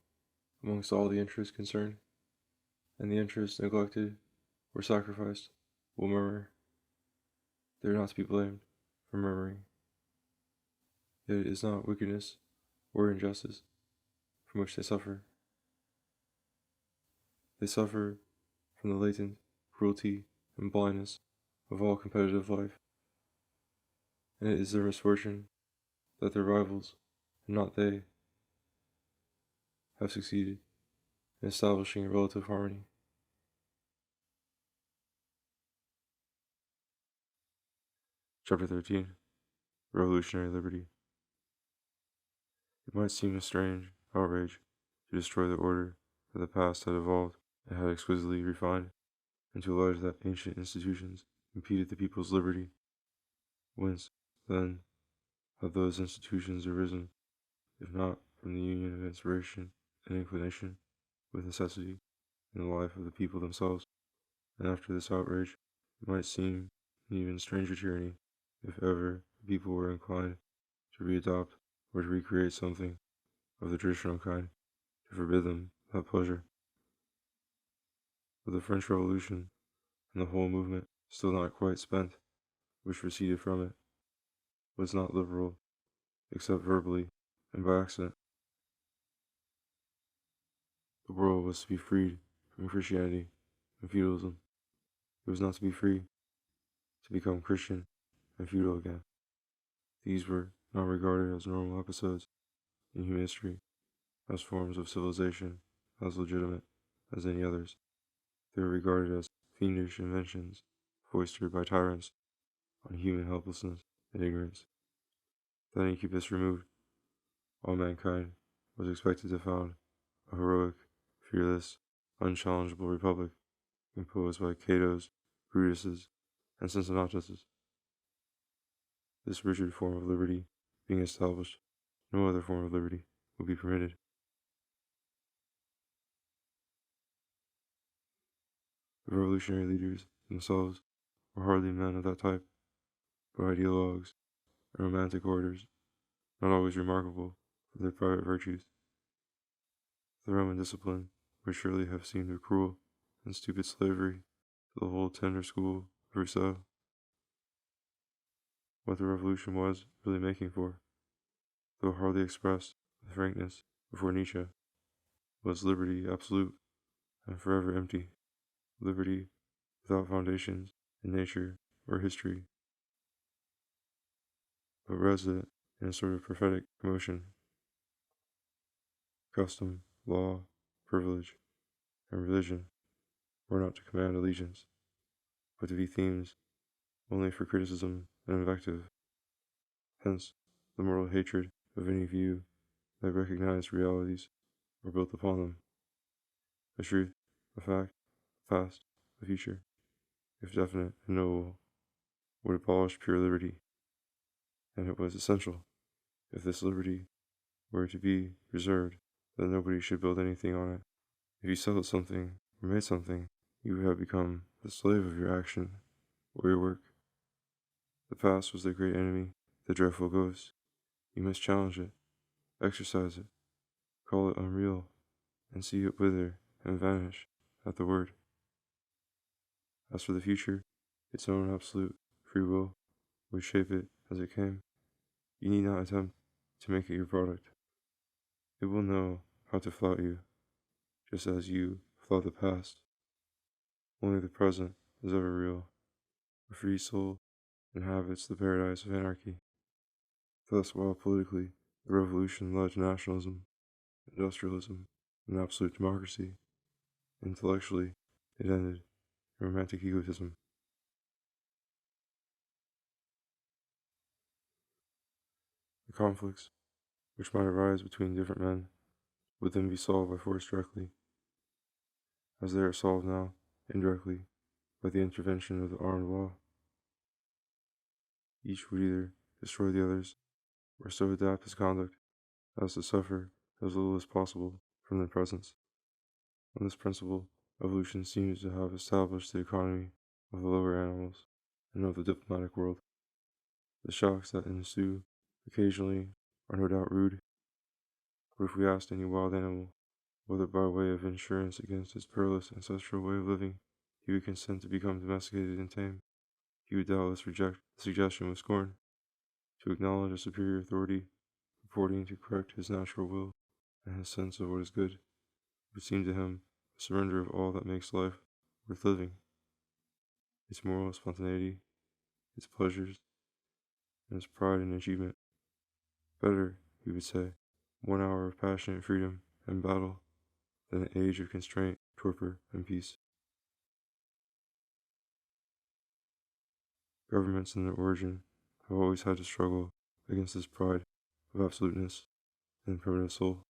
Speaker 1: amongst all the interests concerned, and the interests neglected or sacrificed will murmur. They are not to be blamed for murmuring. Yet it is not wickedness or injustice from which they suffer. They suffer from the latent cruelty and blindness of all competitive life, and it is their misfortune that their rivals, and not they, have succeeded in establishing a relative harmony. Chapter 13. Revolutionary Liberty. It might seem a strange outrage to destroy the order that the past had evolved and had exquisitely refined, and to allege that ancient institutions impeded the people's liberty. Whence, then, have those institutions arisen, if not from the union of inspiration and inclination with necessity in the life of the people themselves? And after this outrage, it might seem an even stranger tyranny if ever the people were inclined to readopt or to recreate something of the traditional kind. to forbid them that pleasure. But the French Revolution, and the whole movement, still not quite spent, which proceeded from it, was not liberal, except verbally and by accident. The world was to be freed from Christianity and feudalism. It was not to be free to become Christian and feudal again. These were not regarded as normal episodes in human history, as forms of civilization, as legitimate as any others. They were regarded as fiendish inventions foisted by tyrants on human helplessness and ignorance. That incubus removed, all mankind was expected to found a heroic, fearless, unchallengeable republic composed by Catos, Brutuses, and Cincinnatus. This rigid form of liberty being established, no other form of liberty would be permitted. The revolutionary leaders themselves were hardly men of that type, but ideologues and romantic orators, not always remarkable for their private virtues. The Roman discipline would surely have seemed a cruel and stupid slavery to the whole tender school of Rousseau. What the revolution was really making for, though hardly expressed with frankness before Nietzsche, was liberty absolute and forever empty, liberty without foundations in nature or history, but resident in a sort of prophetic commotion. Custom, law, privilege, and religion were not to command allegiance, but to be themes only for criticism and invective. Hence, the moral hatred of any view that recognized realities or built upon them. A truth, a fact, a past, a future, if definite and knowable, would abolish pure liberty, and it was essential, if this liberty were to be preserved, that nobody should build anything on it. If you settled something or made something, you would have become the slave of your action or your work. The past was the great enemy, the dreadful ghost. You must challenge it, exercise it, call it unreal, and see it wither and vanish at the word. As for the future, its own absolute free will would shape it as it came. You need not attempt to make it your product. It will know how to flout you, just as you flout the past. Only the present is ever real. A free soul inhabits the paradise of anarchy. Thus, while politically the revolution led to nationalism, industrialism, and absolute democracy, intellectually it ended in romantic egotism. The conflicts which might arise between different men would then be solved by force directly, as they are solved now indirectly by the intervention of the armed law. Each would either destroy the others or so adapt his conduct as to suffer as little as possible from their presence. On this principle, evolution seems to have established the economy of the lower animals and of the diplomatic world. The shocks that ensue occasionally are no doubt rude, but if we asked any wild animal whether by way of insurance against its perilous ancestral way of living he would consent to become domesticated and tame, he would doubtless reject the suggestion with scorn. To acknowledge a superior authority purporting to correct his natural will and his sense of what is good would seem to him a surrender of all that makes life worth living, its moral spontaneity, its pleasures, and its pride in achievement. Better, he would say, 1 hour of passionate freedom and battle than an age of constraint, torpor, and peace. Governments in their origin have always had to struggle against this pride of absoluteness in the primitive soul.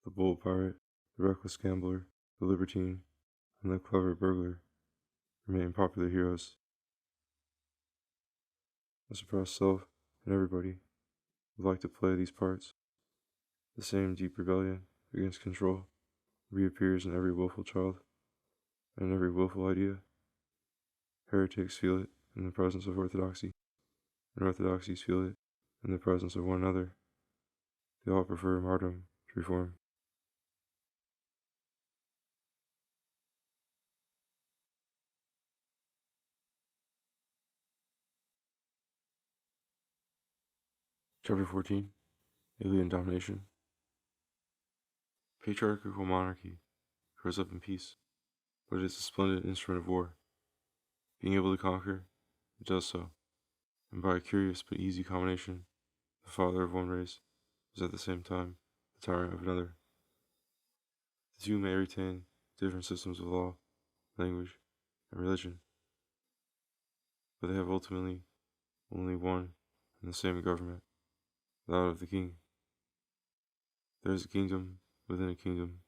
Speaker 1: The bold pirate, the reckless gambler, the libertine, and the clever burglar remain popular heroes. The suppressed self and everybody would like to play these parts. The same deep rebellion against control reappears in every willful child and in every willful idea. Heretics feel it in the presence of orthodoxy, and orthodoxies feel it in the presence of one another. They all prefer martyrdom to reform. Chapter 14, Alien Domination. Patriarchal monarchy grows up in peace, but it is a splendid instrument of war. Being able to conquer, it does so, and by a curious but easy combination, the father of one race is at the same time the tyrant of another. The two may retain different systems of law, language, and religion, but they have ultimately only one and the same government, that of the king. There is a kingdom within a kingdom,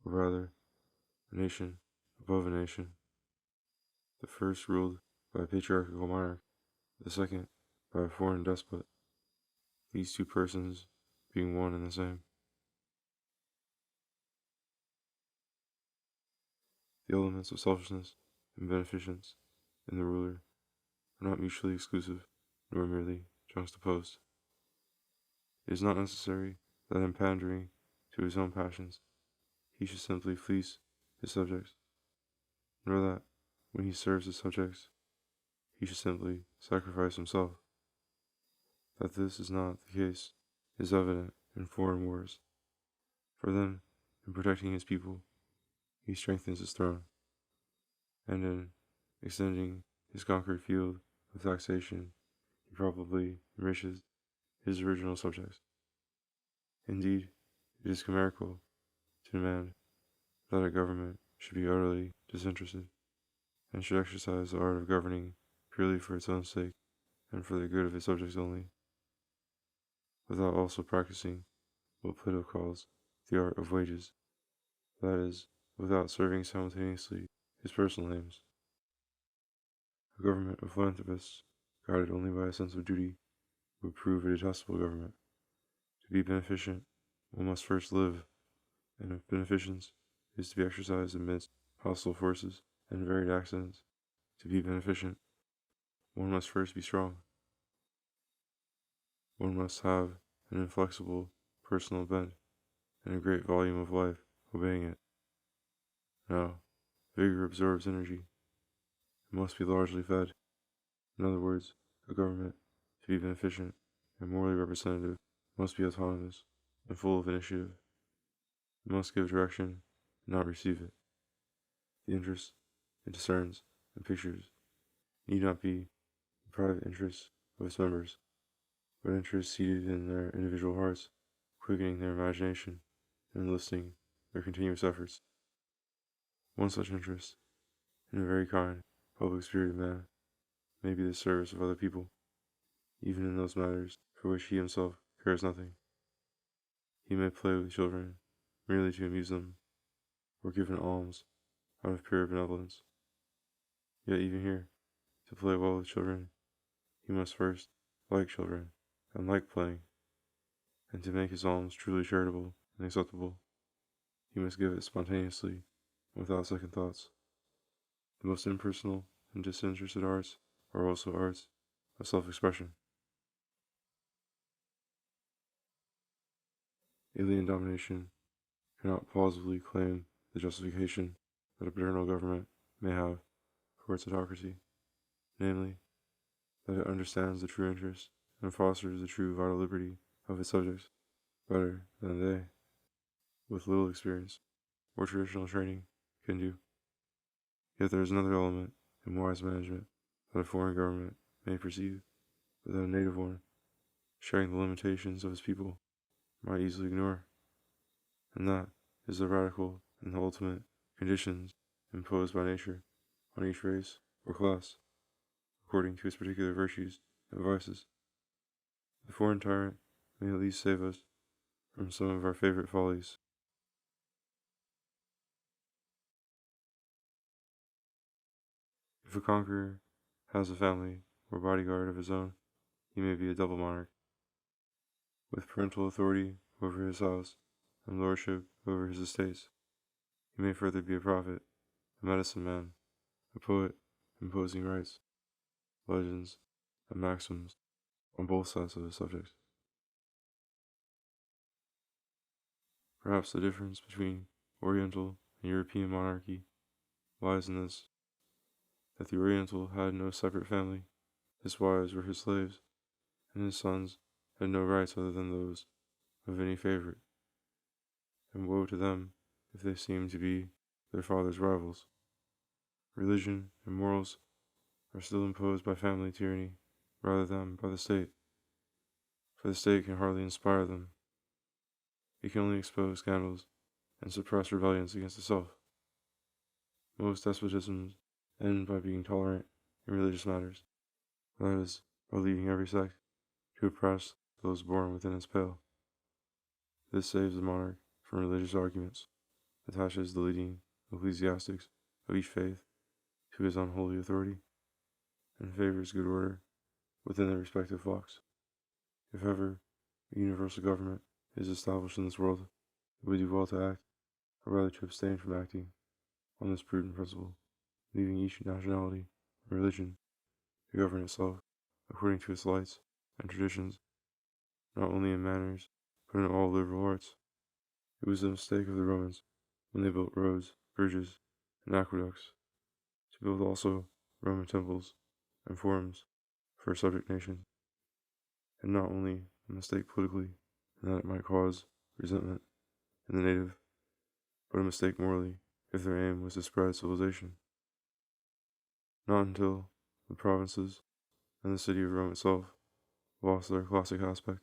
Speaker 1: or rather, a nation above a nation. The first ruled by a patriarchal monarch, the second by a foreign despot, these two persons being one and the same. The elements of selfishness and beneficence in the ruler are not mutually exclusive, nor merely juxtaposed. It is not necessary that in pandering to his own passions, he should simply fleece his subjects, nor that, when he serves his subjects, he should simply sacrifice himself. That this is not the case is evident in foreign wars, for then, in protecting his people, he strengthens his throne, and in extending his conquered field of taxation, he probably enriches his original subjects. Indeed, it is chimerical to demand that a government should be utterly disinterested, and should exercise the art of governing purely for its own sake and for the good of its subjects only, without also practicing what Plato calls the art of wages, that is, without serving simultaneously his personal aims. A government of philanthropists, guided only by a sense of duty, would prove a detestable government. To be beneficent, one must first live, and if beneficence is to be exercised amidst hostile forces and varied accidents, to be beneficent, one must first be strong. One must have an inflexible personal bent, and a great volume of life obeying it. Now, vigor absorbs energy. It must be largely fed. In other words, a government, to be beneficent and morally representative, must be autonomous and full of initiative. It must give direction and not receive it. The interests it discerns and pictures need not be the private interests of its members, but interests seated in their individual hearts, quickening their imagination and enlisting their continuous efforts. One such interest, in a very kind, public-spirited man, may be the service of other people, even in those matters for which he himself cares nothing. He may play with children merely to amuse them, or give an alms out of pure benevolence. Yet even here, to play well with children, he must first like children and like playing, and to make his alms truly charitable and acceptable, he must give it spontaneously, without second thoughts. The most impersonal and disinterested arts are also arts of self-expression. Alien domination cannot plausibly claim the justification that a paternal government may have for its autocracy, namely, that it understands the true interest and fosters the true vital liberty of its subjects better than they, with little experience or traditional training, can do. Yet there is another element in wise management that a foreign government may perceive, but that a native one, sharing the limitations of its people, might easily ignore, and that is the radical and the ultimate conditions imposed by nature on each race or class, according to its particular virtues and vices. The foreign tyrant may at least save us from some of our favorite follies. If a conqueror has a family or bodyguard of his own, he may be a double monarch, with parental authority over his house and lordship over his estates. He may further be a prophet, a medicine man, a poet, imposing rites, legends, and maxims on both sides of his subjects. Perhaps the difference between Oriental and European monarchy lies in this, that the Oriental had no separate family. His wives were his slaves, and his sons had no rights other than those of any favorite, and woe to them if they seemed to be their father's rivals. Religion and morals are still imposed by family tyranny rather than by the state, for the state can hardly inspire them. It can only expose scandals and suppress rebellions against itself. Most despotisms end by being tolerant in religious matters, that is, by leaving every sect to oppress those born within its pale. This saves the monarch from religious arguments, attaches the leading ecclesiastics of each faith to his unholy authority, and favors good order within their respective flocks. If ever a universal government is established in this world, it would do well to act, or rather to abstain from acting, on this prudent principle, leaving each nationality and religion to govern itself according to its lights and traditions, not only in manners, but in all liberal arts. It was the mistake of the Romans, when they built roads, bridges, and aqueducts, to build also Roman temples and forums for subject nations, and not only a mistake politically, in that it might cause resentment in the native, but a mistake morally, if their aim was to spread civilization. Not until the provinces and the city of Rome itself lost their classic aspect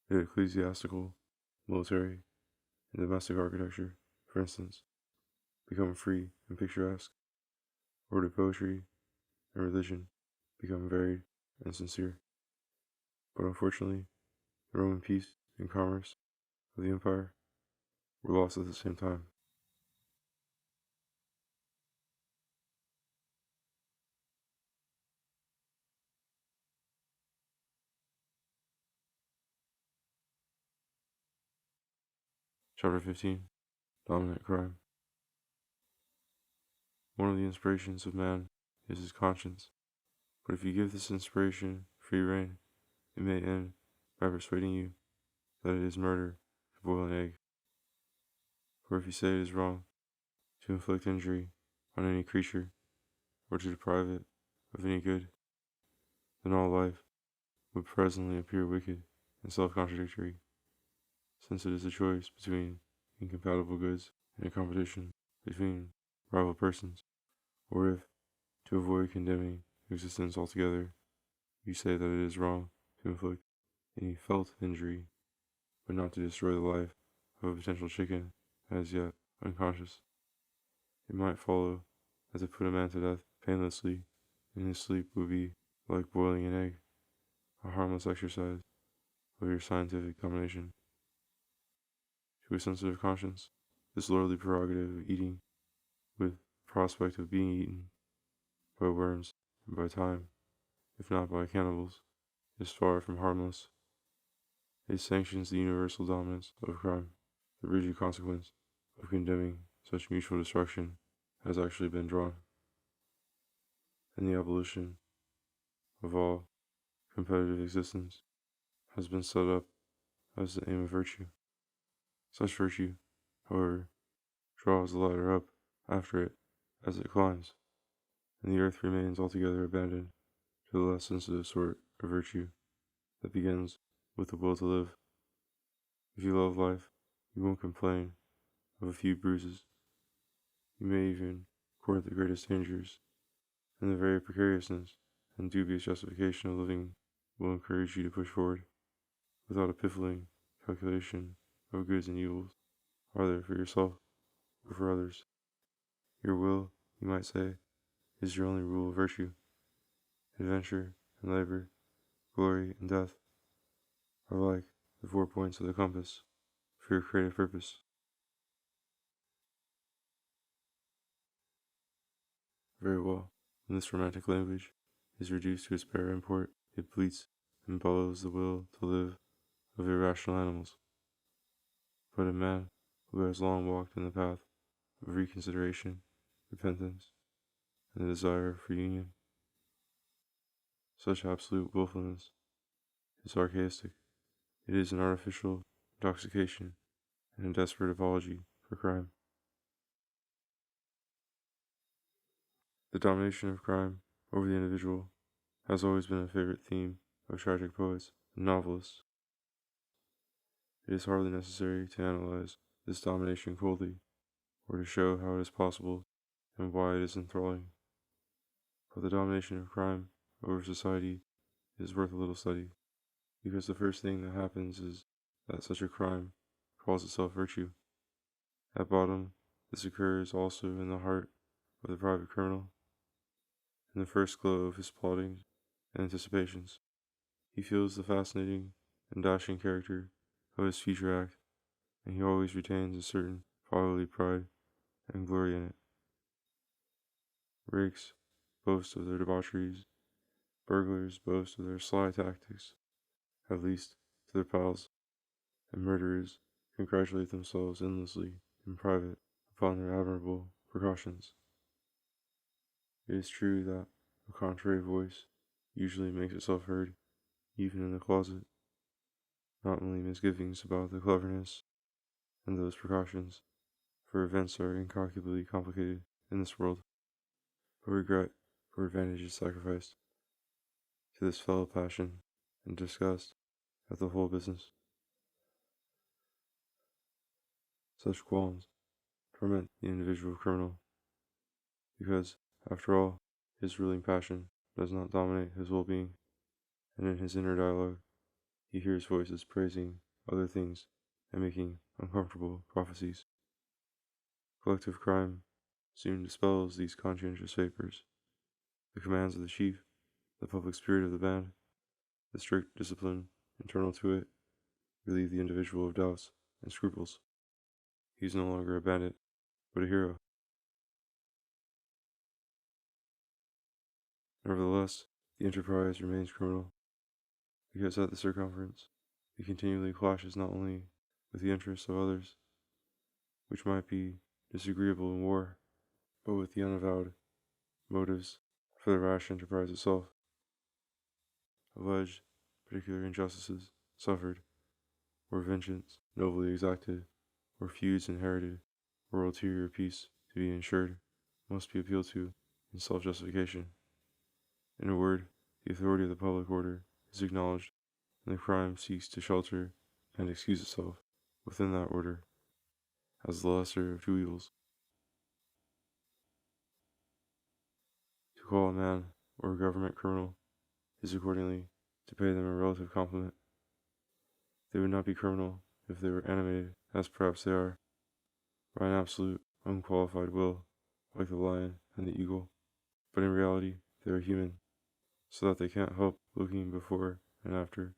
Speaker 1: did ecclesiastical, military, and domestic architecture, for instance, become free and picturesque, or did poetry and religion become varied and sincere. But unfortunately, the Roman peace and commerce of the empire were lost at the same time. Chapter 15. Dominant Crime. One of the inspirations of man is his conscience, but if you give this inspiration free rein, it may end by persuading you that it is murder to boil an egg. For if you say it is wrong to inflict injury on any creature, or to deprive it of any good, then all life would presently appear wicked and self-contradictory, since it is a choice between incompatible goods and a competition between rival persons. Or if, to avoid condemning existence altogether, you say that it is wrong to inflict any felt injury, but not to destroy the life of a potential chicken as yet unconscious, it might follow that to put a man to death painlessly in his sleep would be like boiling an egg, a harmless exercise of your scientific domination. To a sensitive conscience, this lordly prerogative of eating, with the prospect of being eaten by worms and by time, if not by cannibals, is far from harmless. It sanctions the universal dominance of crime. The rigid consequence of condemning such mutual destruction has actually been drawn, and the abolition of all competitive existence has been set up as the aim of virtue. Such virtue, however, draws the ladder up after it as it climbs, and the earth remains altogether abandoned to the less sensitive sort of virtue that begins with the will to live. If you love life, you won't complain of a few bruises. You may even court the greatest dangers, and the very precariousness and dubious justification of living will encourage you to push forward, without a piffling calculation of goods and evils, either for yourself or for others. Your will, you might say, is your only rule of virtue. Adventure and labor, glory and death, are like the 4 points of the compass for your creative purpose. Very well. When this romantic language is reduced to its bare import, it bleats and bellows the will to live of irrational animals. But a man who has long walked in the path of reconsideration, repentance, and the desire for union, such absolute willfulness is archaistic. It is an artificial intoxication and a desperate apology for crime. The domination of crime over the individual has always been a favorite theme of tragic poets and novelists. It is hardly necessary to analyze this domination coldly, or to show how it is possible and why it is enthralling. But the domination of crime over society is worth a little study, because the first thing that happens is that such a crime calls itself virtue. At bottom, this occurs also in the heart of the private criminal. In the first glow of his plottings and anticipations, he feels the fascinating and dashing character of his future act, and he always retains a certain fatherly pride and glory in it. Rakes boast of their debaucheries, burglars boast of their sly tactics, at least to their pals, and murderers congratulate themselves endlessly in private upon their admirable precautions. It is true that a contrary voice usually makes itself heard, even in the closet, not only misgivings about the cleverness and those precautions, for events are incalculably complicated in this world, but regret for advantage is sacrificed to this fellow passion and disgust at the whole business. Such qualms torment the individual criminal, because, after all, his ruling passion does not dominate his well-being, and in his inner dialogue he hears voices praising other things and making uncomfortable prophecies. Collective crime soon dispels these conscientious vapors. The commands of the chief, the public spirit of the band, the strict discipline internal to it, relieve the individual of doubts and scruples. He is no longer a bandit, but a hero. Nevertheless, the enterprise remains criminal, because at the circumference it continually clashes not only with the interests of others, which might be disagreeable in war, but with the unavowed motives for the rash enterprise itself. Alleged particular injustices suffered, or vengeance nobly exacted, or feuds inherited, or ulterior peace to be ensured, must be appealed to in self-justification. In a word, the authority of the public order is acknowledged, and the crime seeks to shelter and excuse itself within that order as the lesser of two evils. To call a man or a government criminal is accordingly to pay them a relative compliment. They would not be criminal if they were animated, as perhaps they are, by an absolute, unqualified will, like the lion and the eagle, but in reality they are human, so that they can't help looking before and after,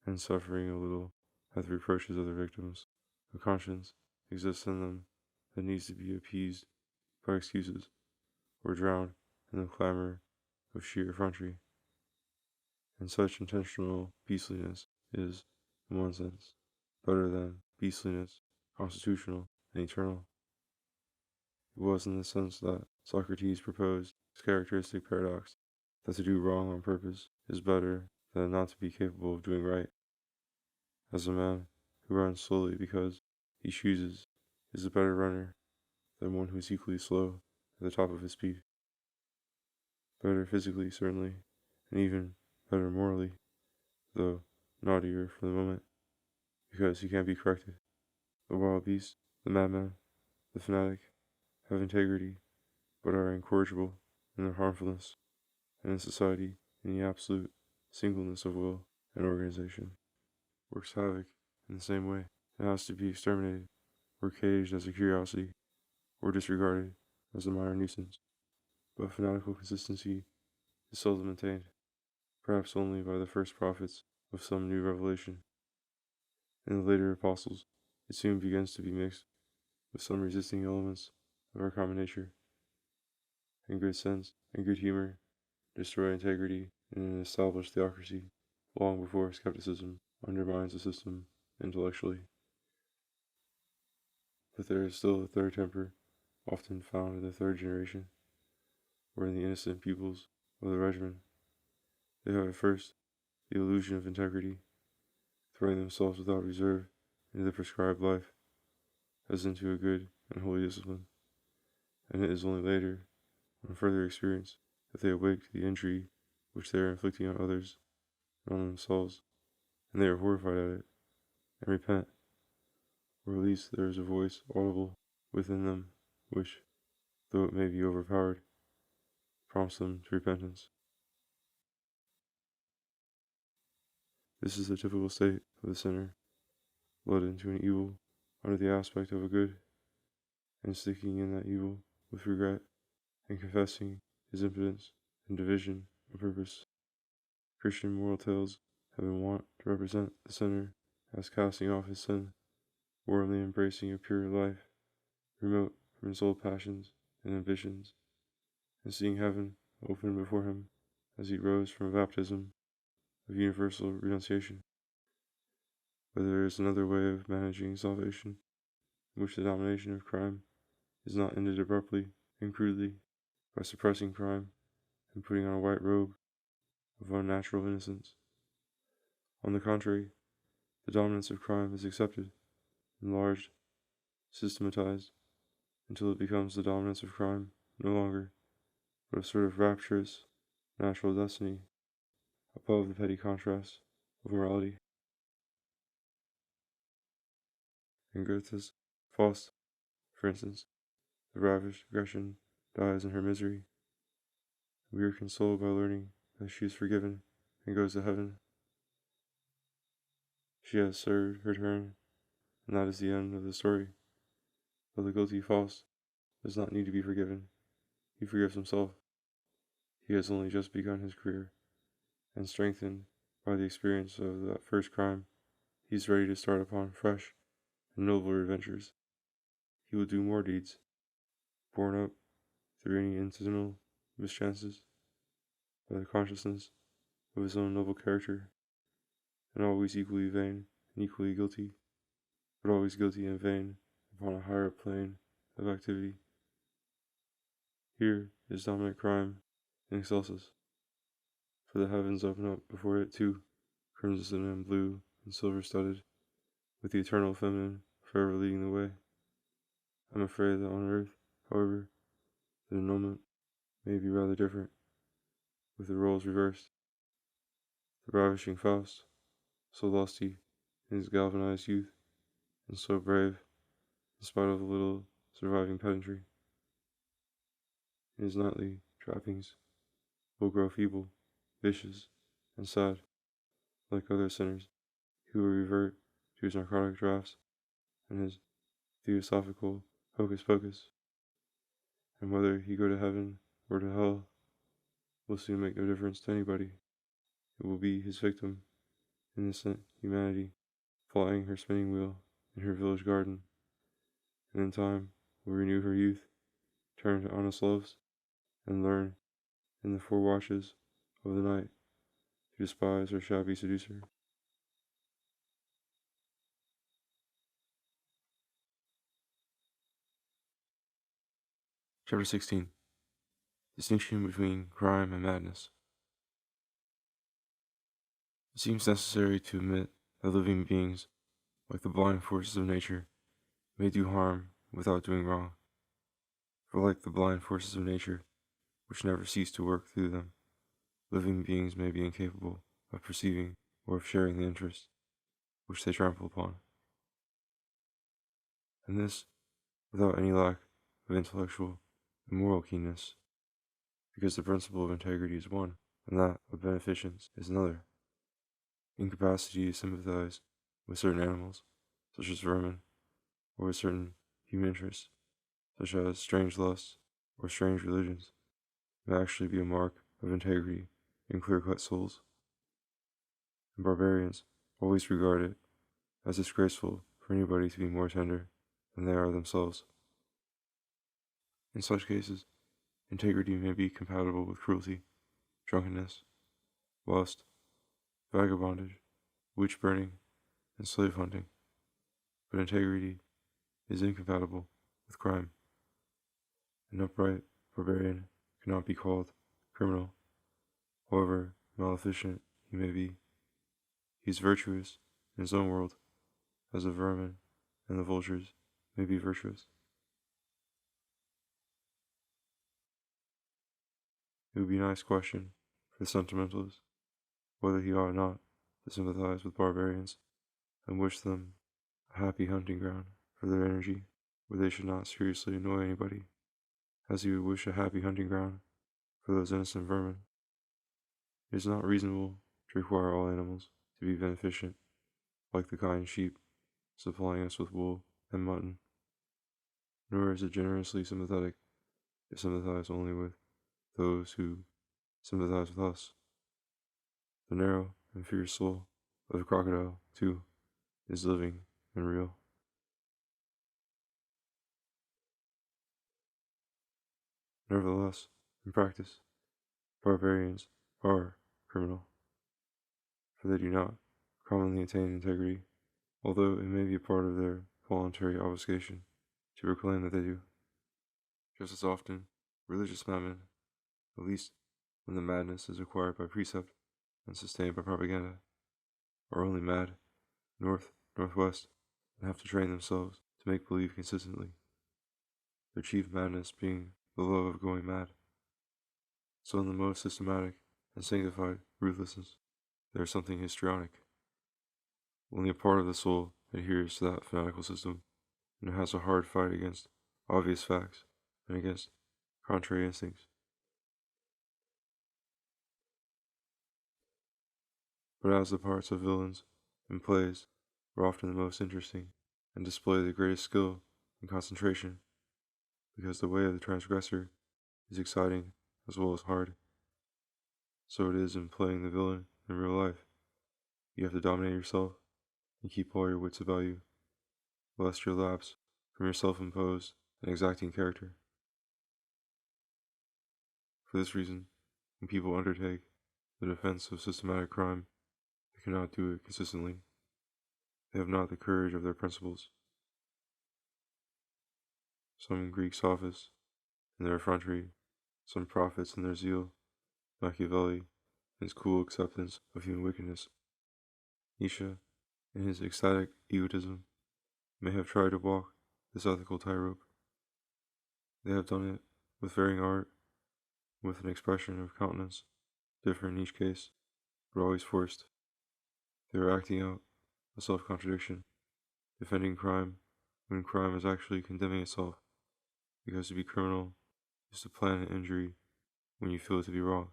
Speaker 1: and suffering a little at the reproaches of their victims. A conscience exists in them that needs to be appeased by excuses, or drowned in the clamor of sheer effrontery. And such intentional beastliness is, in one sense, better than beastliness constitutional and eternal. It was in the sense that Socrates proposed his characteristic paradox, that to do wrong on purpose is better than not to be capable of doing right. As a man who runs slowly because he chooses is a better runner than one who is equally slow at the top of his speed. Better physically, certainly, and even better morally, though naughtier for the moment, because he can't be corrected. The wild beast, the madman, the fanatic, have integrity, but are incorrigible in their harmfulness, and in society, in the absolute singleness of will and organization, works havoc in the same way. It has to be exterminated, or caged as a curiosity, or disregarded as a minor nuisance. But fanatical consistency is seldom attained, perhaps only by the first prophets of some new revelation. In the later apostles, it soon begins to be mixed with some resisting elements of our common nature, and good sense and good humor destroy integrity in an established theocracy long before skepticism undermines the system intellectually. But there is still a third temper, often found in the third generation, or in the innocent pupils of the regimen. They have at first the illusion of integrity, throwing themselves without reserve into the prescribed life, as into a good and holy discipline, and it is only later, on further experience, that they awake to the injury which they are inflicting on others and on themselves and they are horrified at it, and repent, or at least there is a voice audible within them which, though it may be overpowered, prompts them to repentance. This is the typical state of the sinner, led into an evil under the aspect of a good, and sticking in that evil with regret, and confessing his impotence and division of purpose. Christian moral tales have been wont to represent the sinner as casting off his sin, warmly embracing a pure life, remote from his old passions and ambitions, and seeing heaven open before him as he rose from a baptism of universal renunciation. But there is another way of managing salvation, in which the domination of crime is not ended abruptly and crudely by suppressing crime and putting on a white robe of unnatural innocence. On the contrary, the dominance of crime is accepted, enlarged, systematized, until it becomes the dominance of crime no longer, but a sort of rapturous natural destiny above the petty contrasts of morality. In Goethe's Faust, for instance, the ravished Gretchen dies in her misery. We are consoled by learning that she is forgiven and goes to heaven. She has served her turn, and that is the end of the story. But the guilty Faust does not need to be forgiven. He forgives himself. He has only just begun his career, and strengthened by the experience of that first crime, he is ready to start upon fresh and nobler adventures. He will do more deeds, borne up through any incidental mischances by the consciousness of his own noble character, and always equally vain and equally guilty, but always guilty and vain upon a higher plane of activity. Here is dominant crime in excelsis, for the heavens open up before it too, crimson and blue and silver-studded, with the eternal feminine forever leading the way. I am afraid that on earth, however, the denouement may be rather different, with the roles reversed. The ravishing Faust, so lusty in his galvanized youth, and so brave, in spite of the little surviving pedantry, in his knightly trappings, will grow feeble, vicious, and sad, like other sinners, who will revert to his narcotic draughts and his theosophical hocus-pocus, and whether he go to heaven or to hell will soon make no difference to anybody. It will be his victim, innocent humanity, flying her spinning wheel in her village garden, and in time will renew her youth, turn to honest loves, and learn, in the 4 watches of the night, to despise her shabby seducer. Chapter 16. Distinction between crime and madness. It seems necessary to admit that living beings, like the blind forces of nature, may do harm without doing wrong. For like the blind forces of nature, which never cease to work through them, living beings may be incapable of perceiving or of sharing the interest which they trample upon. And this without any lack of intellectual and moral keenness, because the principle of integrity is one, and that of beneficence is another. Incapacity to sympathize with certain animals, such as vermin, or with certain human interests, such as strange lusts or strange religions, may actually be a mark of integrity in clear-cut souls. And barbarians always regard it as disgraceful for anybody to be more tender than they are themselves. In such cases, integrity may be compatible with cruelty, drunkenness, lust, vagabondage, witch-burning, and slave-hunting, but integrity is incompatible with crime. An upright barbarian cannot be called criminal, however maleficent he may be. He is virtuous in his own world, as the vermin and the vultures may be virtuous. It would be a nice question for the sentimentalist whether he ought not to sympathize with barbarians and wish them a happy hunting ground for their energy, where they should not seriously annoy anybody, as he would wish a happy hunting ground for those innocent vermin. It is not reasonable to require all animals to be beneficent, like the kind sheep supplying us with wool and mutton, nor is it generously sympathetic to sympathize only with those who sympathize with us. The narrow and fierce soul of the crocodile, too, is living and real. Nevertheless, in practice, barbarians are criminal, for they do not commonly attain integrity, although it may be a part of their voluntary obfuscation to proclaim that they do. Just as often, religious madmen, at least when the madness is acquired by precept and sustained by propaganda, are only mad, north, northwest, and have to train themselves to make believe consistently, their chief madness being the love of going mad. So in the most systematic and sanctified ruthlessness, there is something histrionic. Only a part of the soul adheres to that fanatical system, and it has a hard fight against obvious facts and against contrary instincts. But as the parts of villains in plays are often the most interesting and display the greatest skill and concentration, because the way of the transgressor is exciting as well as hard, so it is in playing the villain in real life. You have to dominate yourself and keep all your wits about you, lest you lapse from your self-imposed and exacting character. For this reason, when people undertake the defense of systematic crime, they cannot do it consistently. They have not the courage of their principles. Some Greek sophists, in their effrontery, some prophets in their zeal, Machiavelli, in his cool acceptance of human wickedness, Nietzsche, in his ecstatic egotism, may have tried to walk this ethical tightrope. They have done it with varying art, with an expression of countenance different in each case, but always forced. They are acting out a self-contradiction, defending crime when crime is actually condemning itself, because to be criminal is to plan an injury when you feel it to be wrong.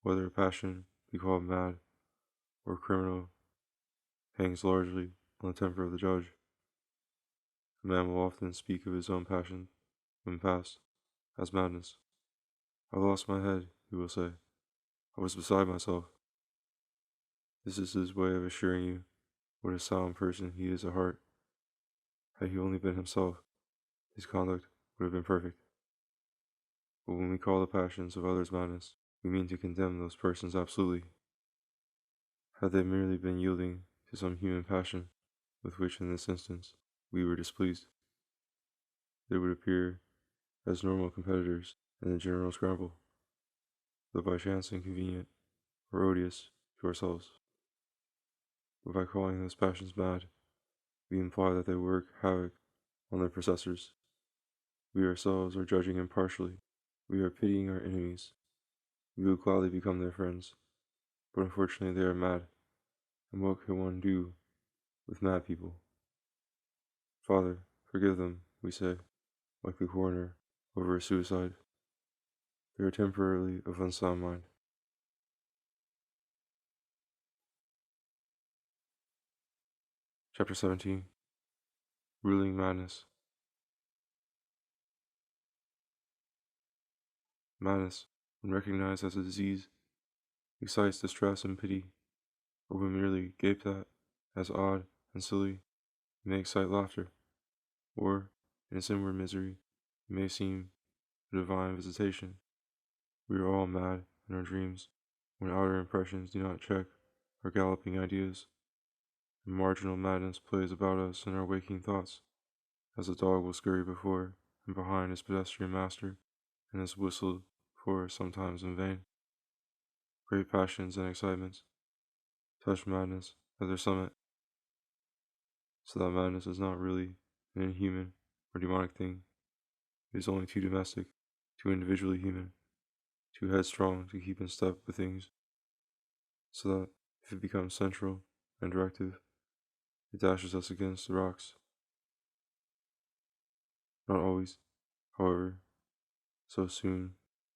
Speaker 1: Whether a passion be called mad or criminal hangs largely on the temper of the judge. A man will often speak of his own passion, when past, as madness. I lost my head, he will say. I was beside myself. This is his way of assuring you what a sound person he is at heart. Had he only been himself, his conduct would have been perfect. But when we call the passions of others madness, we mean to condemn those persons absolutely. Had they merely been yielding to some human passion, with which in this instance we were displeased, they would appear as normal competitors in the general scramble, though by chance inconvenient or odious to ourselves. But by calling those passions mad, we imply that they work havoc on their possessors. We ourselves are judging impartially. We are pitying our enemies. We will gladly become their friends, but unfortunately they are mad, and what can one do with mad people? Father, forgive them, we say, like the coroner over a suicide. They are temporarily of unsound mind. Chapter 17. Ruling Madness. Madness, when recognized as a disease, excites distress and pity, or when merely gaped at as odd and silly, it may excite laughter, or, in its inward misery, it may seem a divine visitation. We are all mad in our dreams, when outer impressions do not check our galloping ideas, and marginal madness plays about us in our waking thoughts, as a dog will scurry before and behind his pedestrian master, and is whistled for sometimes in vain. Great passions and excitements touch madness at their summit, so that madness is not really an inhuman or demonic thing. It is only too domestic, too individually human. too headstrong to keep in step with things, so that if it becomes central and directive, it dashes us against the rocks. Not always, however, so soon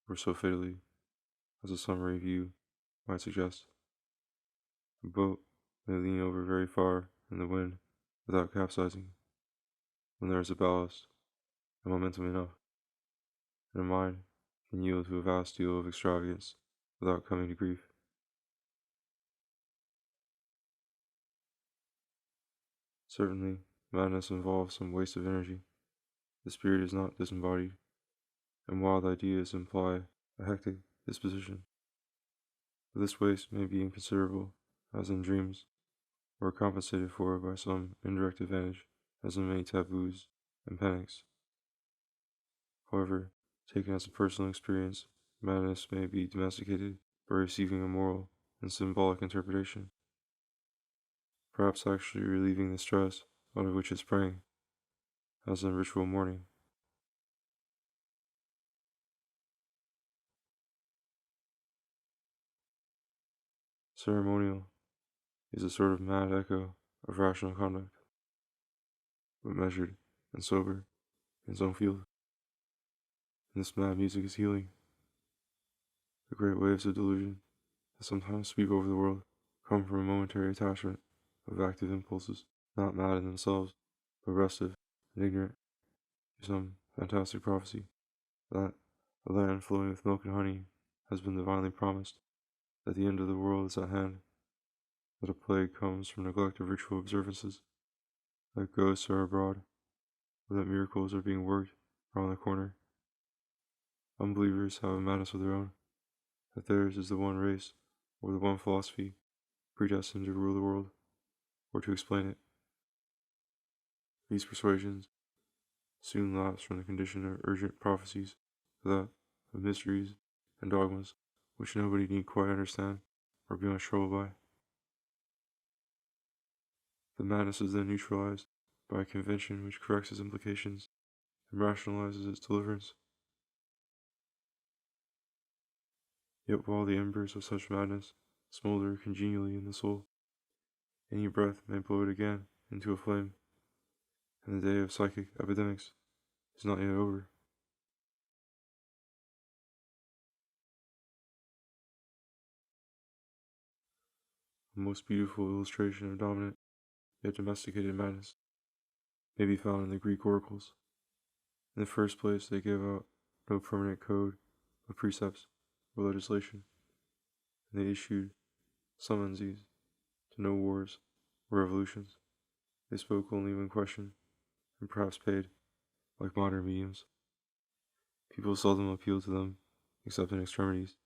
Speaker 1: or so fatally as a summary view might suggest. A boat may lean over very far in the wind without capsizing when there is a ballast and momentum enough, and a mind can yield to a vast deal of extravagance without coming to grief. Certainly, madness involves some waste of energy. The spirit is not disembodied, and wild ideas imply a hectic disposition. But this waste may be inconsiderable, as in dreams, or compensated for by some indirect advantage, as in many taboos and panics. However, taken as a personal experience, madness may be domesticated by receiving a moral and symbolic interpretation, perhaps actually relieving the stress out of which it sprang, as in ritual mourning. Ceremonial is a sort of mad echo of rational conduct, but measured and sober in its own field. And this mad music is healing. The great waves of delusion that sometimes sweep over the world come from a momentary attachment of active impulses, not mad in themselves, but restive and ignorant, to some fantastic prophecy that a land flowing with milk and honey has been divinely promised, that the end of the world is at hand, that a plague comes from neglect of ritual observances, that ghosts are abroad, or that miracles are being worked around the corner. Unbelievers have a madness of their own, that theirs is the one race or the one philosophy predestined to rule the world, or to explain it. These persuasions soon lapse from the condition of urgent prophecies to that of mysteries and dogmas which nobody need quite understand or be much troubled by. The madness is then neutralized by a convention which corrects its implications and rationalizes its deliverance. Yet while the embers of such madness smolder congenially in the soul, any breath may blow it again into a flame, and the day of psychic epidemics is not yet over. A most beautiful illustration of dominant yet domesticated madness may be found in the Greek oracles. In the first place, they gave out no permanent code of precepts or legislation, and they issued summonses to no wars or revolutions. They spoke only when questioned, and perhaps paid, like modern mediums. People seldom appealed to them, except in extremities,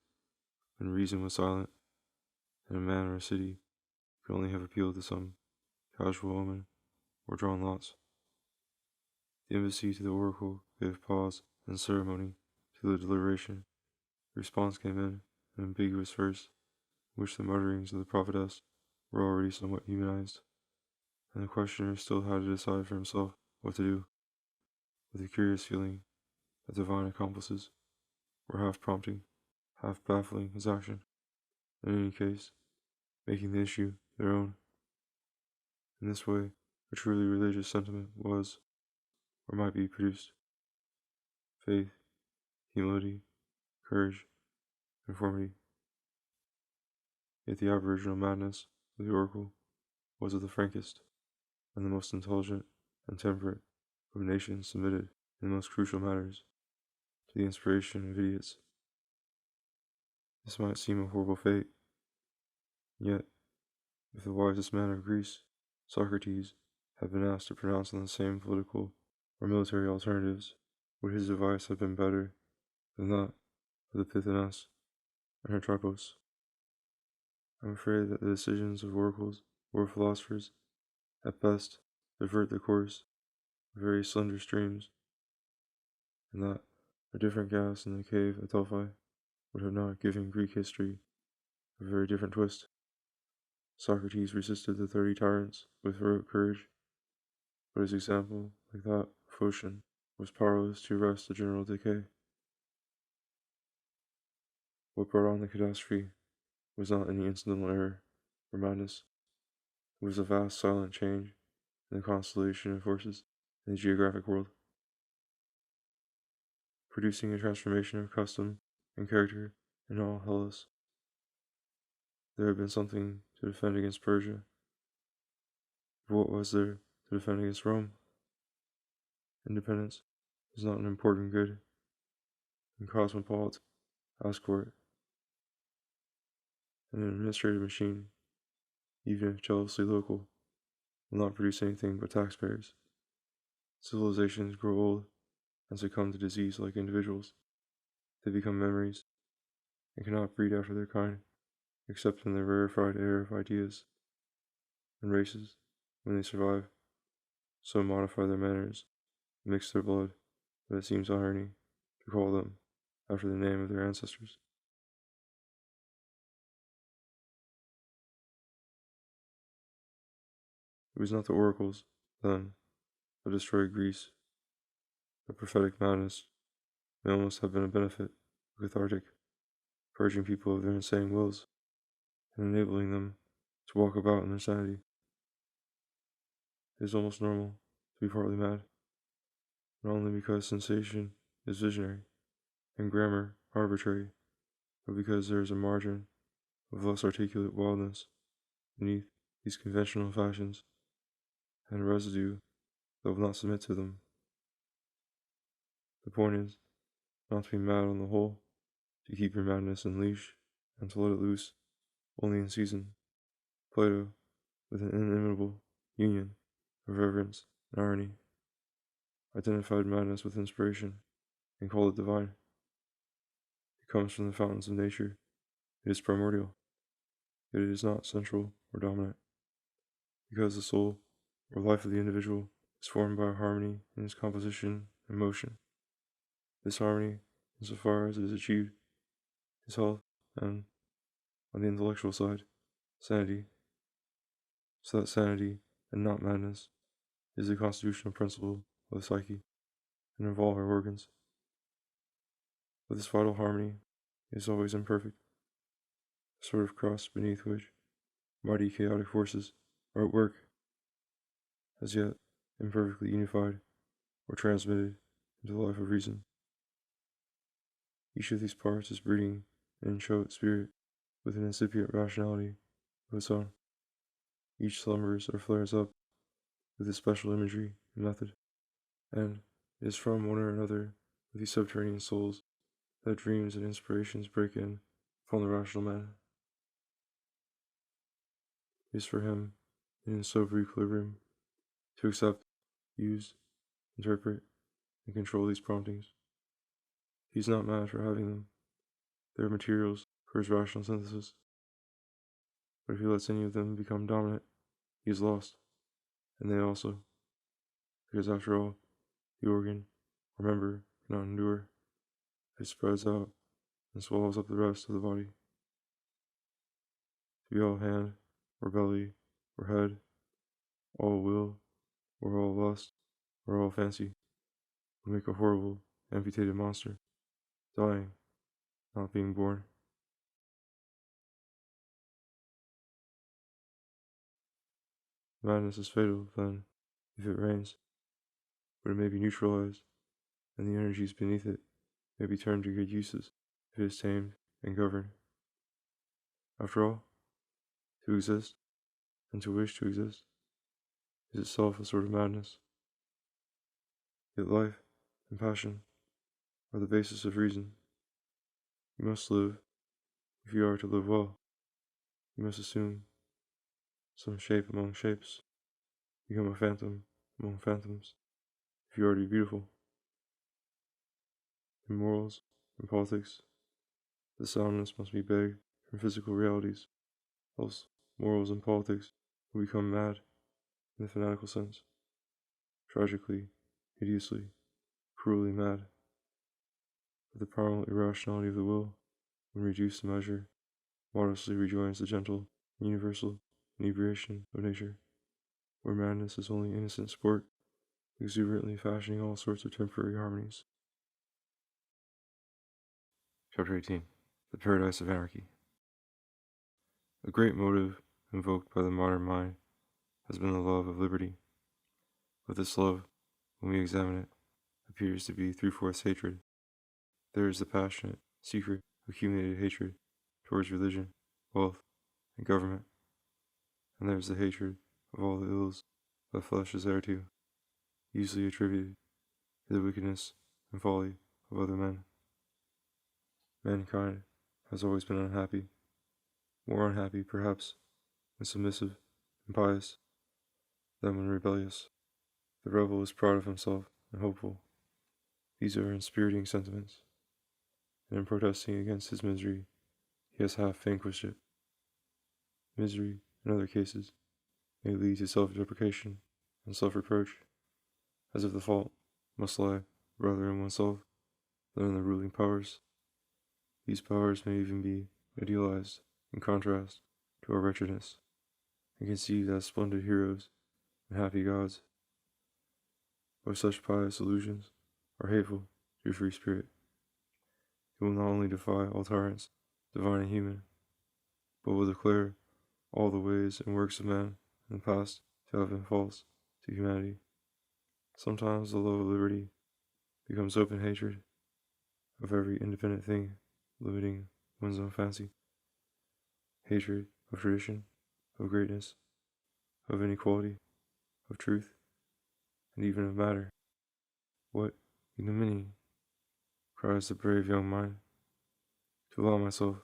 Speaker 1: when reason was silent, and a man or a city could only have appealed to some casual omen or drawn lots. The embassy to the oracle gave pause and ceremony to the deliberation. The response came in an ambiguous verse, in which the mutterings of the prophetess were already somewhat humanized, and the questioner still had to decide for himself what to do, with a curious feeling that divine accomplices were half prompting, half baffling his action, in any case, making the issue their own. In this way, a truly religious sentiment was, or might be, produced. Faith, humility, courage, conformity. Yet the aboriginal madness of the oracle was of the frankest, and the most intelligent and temperate of nations submitted in the most crucial matters to the inspiration of idiots. This might seem a horrible fate, yet, if the wisest man of Greece, Socrates, had been asked to pronounce on the same political or military alternatives, would his advice have been better than that of the Pythoness and her Tripos? I am afraid that the decisions of oracles or philosophers, at best, divert the course of very slender streams, and that a different gas in the cave at Delphi would have not given Greek history a very different twist. Socrates resisted the 30 tyrants with heroic courage, but his example, like that of Phocion, was powerless to arrest the general decay. What brought on the catastrophe was not any incidental error or madness. It was a vast silent change in the constellation of forces in the geographic world, producing a transformation of custom and character in all Hellas. There had been something to defend against Persia, but what was there to defend against Rome? Independence is not an important good, and cosmopolits ask for it. And an administrative machine, even if jealously local, will not produce anything but taxpayers. Civilizations grow old and succumb to disease like individuals. They become memories and cannot breed after their kind, except in the rarefied air of ideas. And races, when they survive, so modify their manners, mix their blood, that it seems irony to call them after the name of their ancestors. It was not the oracles, then, that destroyed Greece. The prophetic madness may almost have been a benefit, cathartic, purging people of their insane wills and enabling them to walk about in their sanity. It is almost normal to be partly mad, not only because sensation is visionary and grammar arbitrary, but because there is a margin of less articulate wildness beneath these conventional fashions, and a residue that will not submit to them. The point is not to be mad on the whole, to keep your madness in leash, and to let it loose only in season. Plato, with an inimitable union of reverence and irony, identified madness with inspiration and called it divine. It comes from the fountains of nature. It is primordial, yet it is not central or dominant, because the soul or life of the individual is formed by a harmony in its composition and motion. This harmony, insofar as it is achieved, is health and, on the intellectual side, sanity, so that sanity, and not madness, is the constitutional principle of the psyche and of all her organs. But this vital harmony is always imperfect, a sort of crust beneath which mighty chaotic forces are at work, as yet imperfectly unified or transmitted into the life of reason. Each of these parts is breeding an inchoate spirit with an incipient rationality of its own. Each slumbers or flares up with its special imagery and method, and it is from one or another of these subterranean souls that dreams and inspirations break in upon the rational man. It is for him, in his sober equilibrium, to accept, use, interpret, and control these promptings. He is not mad for having them. They are materials for his rational synthesis. But if he lets any of them become dominant, he is lost, and they also, because after all, the organ or member cannot endure. It spreads out and swallows up the rest of the body. To be all hand, or belly, or head, all will, or all lust, or all fancy, would make a horrible, amputated monster, dying, not being born. Madness is fatal, then, if it reigns, but it may be neutralized, and the energies beneath it may be turned to good uses if it is tamed and governed. After all, to exist, and to wish to exist, is itself a sort of madness. Yet life and passion are the basis of reason. You must live, if you are to live well. You must assume some shape among shapes, become a phantom among phantoms, if you are to be beautiful. In morals and politics, the soundness must be begged from physical realities, else morals and politics will become mad in the fanatical sense, tragically, hideously, cruelly mad. But the primal irrationality of the will, when reduced to measure, modestly rejoins the gentle, universal inebriation of nature, where madness is only innocent sport, exuberantly fashioning all sorts of temporary harmonies. Chapter 18. the paradise of anarchy. A great motive invoked by the modern mind has been the love of liberty. But this love, when we examine it, appears to be three-fourths hatred. There is the passionate, secret, accumulated hatred towards religion, wealth, and government. And there is the hatred of all the ills that flesh is heir to, usually attributed to the wickedness and folly of other men. Mankind has always been unhappy, more unhappy, perhaps, when submissive and pious than when rebellious. The rebel is proud of himself and hopeful. These are inspiriting sentiments, and in protesting against his misery, he has half vanquished it. Misery, in other cases, may lead to self-deprecation and self-reproach, as if the fault must lie rather in oneself than in the ruling powers. These powers may even be idealized in contrast to our wretchedness, and conceived as splendid heroes and happy gods. But such pious illusions are hateful to a free spirit. It will not only defy all tyrants, divine and human, but will declare all the ways and works of man in the past to have been false to humanity. Sometimes the love of liberty becomes open hatred of every independent thing, limiting one's own fancy. Hatred of tradition, of greatness, of inequality, of truth, and even of matter. What ignominy, cries the brave young mind, to allow myself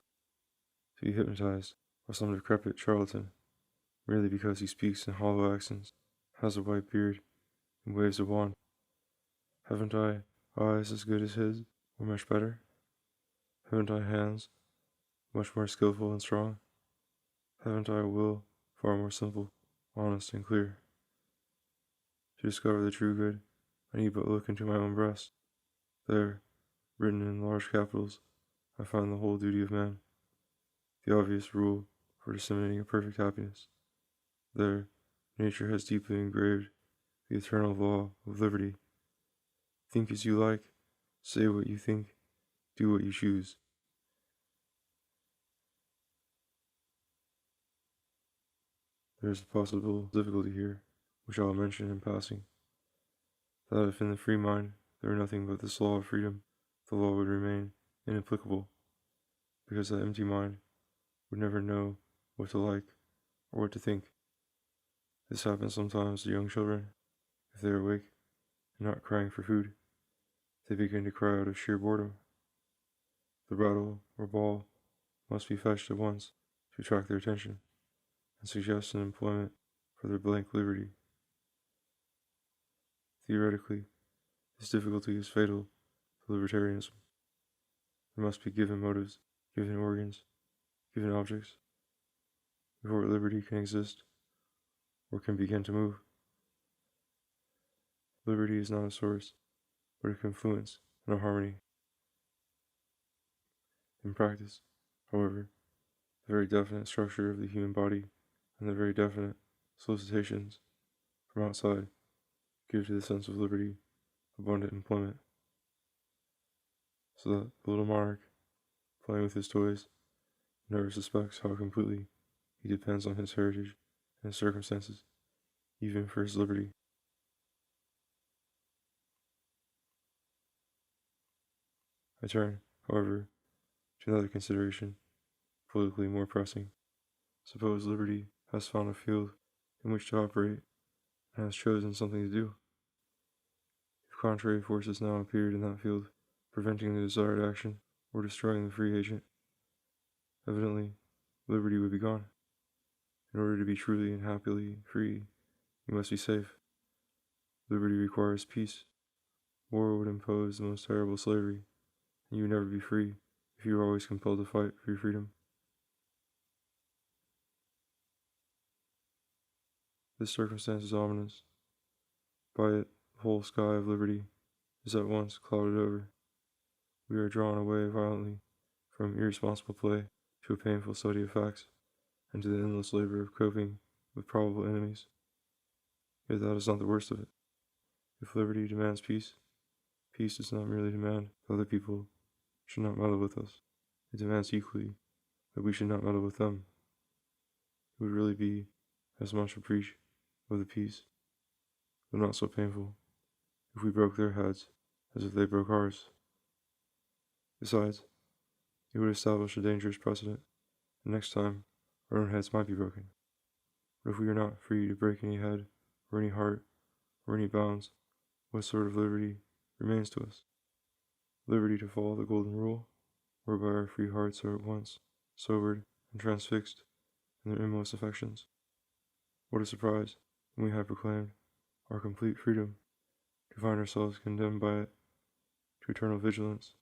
Speaker 1: to be hypnotized by some decrepit charlatan, merely because he speaks in hollow accents, has a white beard, and waves a wand. Haven't I eyes as good as his, or much better? Haven't I hands much more skillful and strong? Haven't I a will far more simple, honest, and clear? To discover the true good, I need but look into my own breast. There, written in large capitals, I find the whole duty of man, the obvious rule for disseminating a perfect happiness. There, nature has deeply engraved the eternal law of liberty. Think as you like, say what you think, do what you choose. There is a possible difficulty here, which I will mention in passing, that if in the free mind there were nothing but this law of freedom, the law would remain inapplicable, because that empty mind would never know what to like or what to think. This happens sometimes to young children. If they are awake and not crying for food, they begin to cry out of sheer boredom. The rattle or ball must be fetched at once to attract their attention and suggest an employment for their blank liberty. Theoretically, this difficulty is fatal to libertarianism. There must be given motives, given organs, given objects, before liberty can exist or can begin to move. Liberty is not a source, but a confluence and a harmony. In practice, however, the very definite structure of the human body and the very definite solicitations from outside give to the sense of liberty abundant employment, so that the little monarch, playing with his toys, never suspects how completely he depends on his heritage and his circumstances, even for his liberty. I turn, however, to another consideration, politically more pressing. Suppose liberty has found a field in which to operate and has chosen something to do. If contrary forces now appeared in that field, preventing the desired action or destroying the free agent, evidently liberty would be gone. In order to be truly and happily free, you must be safe. Liberty requires peace. War would impose the most terrible slavery, and you would never be free if you were always compelled to fight for your freedom. This circumstance is ominous. By it, the whole sky of liberty is at once clouded over. We are drawn away violently from irresponsible play to a painful study of facts, and to the endless labor of coping with probable enemies. Yet that is not the worst of it. If liberty demands peace, peace does not merely demand that other people should not meddle with us. it demands equally that we should not meddle with them. It would really be as much a breach of the peace, but not so painful, if we broke their heads as if they broke ours. Besides, it would establish a dangerous precedent, and next time our own heads might be broken. But if we are not free to break any head, or any heart, or any bounds, what sort of liberty remains to us? Liberty to follow the golden rule, whereby our free hearts are at once sobered and transfixed in their inmost affections. What a surprise, when we have proclaimed our complete freedom, to find ourselves condemned by it to eternal vigilance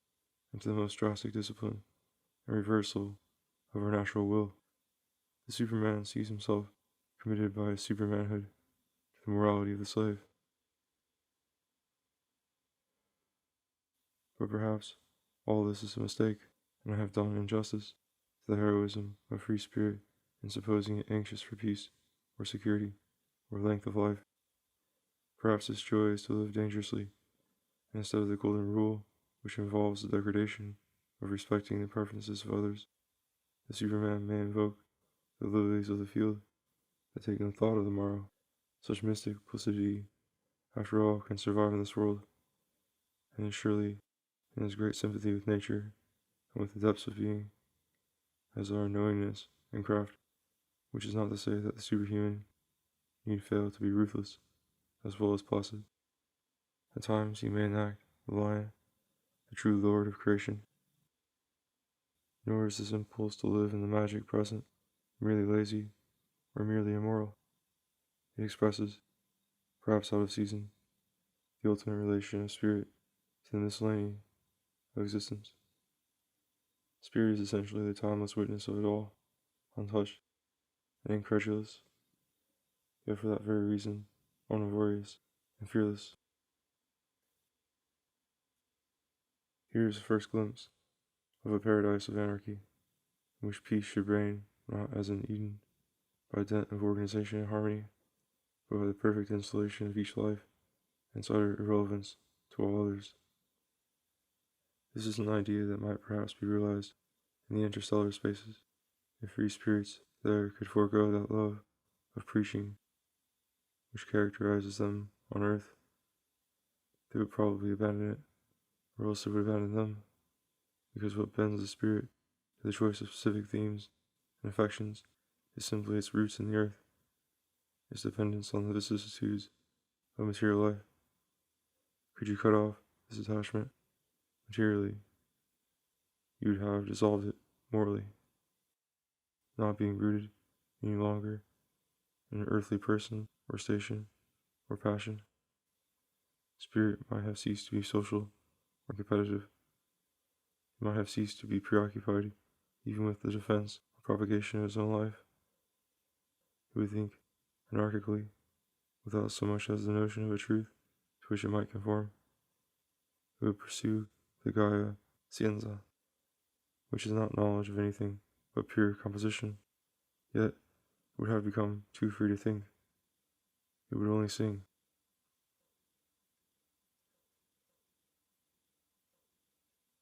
Speaker 1: and to the most drastic discipline and reversal of our natural will. The Superman sees himself committed by his supermanhood to the morality of the slave. But perhaps all this is a mistake, and I have done injustice to the heroism of free spirit in supposing it anxious for peace, or security, or length of life. Perhaps its joy is to live dangerously, and instead of the golden rule, which involves the degradation of respecting the preferences of others, the Superman may invoke the lilies of the field that take no thought of the morrow. Such mystic placidity, after all, can survive in this world, and is surely in as great sympathy with nature and with the depths of being as our knowingness and craft, which is not to say that the superhuman need fail to be ruthless as well as placid. At times he may enact the lion, the true lord of creation. Nor is this impulse to live in the magic present merely lazy or merely immoral. It expresses, perhaps out of season, the ultimate relation of spirit to the miscellany of existence. Spirit is essentially the timeless witness of it all, untouched and incredulous, yet for that very reason unavarious and fearless. Here is a first glimpse of a paradise of anarchy, in which peace should reign not as in Eden, by dint of organization and harmony, but by the perfect installation of each life and its utter irrelevance to all others. This is an idea that might perhaps be realized in the interstellar spaces, if free spirits there could forego that love of preaching which characterizes them on earth. They would probably abandon it, or else it would abandon them, because what bends the spirit to the choice of specific themes and affections is simply its roots in the earth, its dependence on the vicissitudes of material life. Could you cut off this attachment materially, you would have dissolved it morally, not being rooted any longer in an earthly person or station or passion. Spirit might have ceased to be social or competitive. It might have ceased to be preoccupied even with the defense or propagation of its own life. It would think anarchically, without so much as the notion of a truth to which it might conform. It would pursue the Gaia Scienza, which is not knowledge of anything but pure composition, yet it would have become too free to think. It would only sing.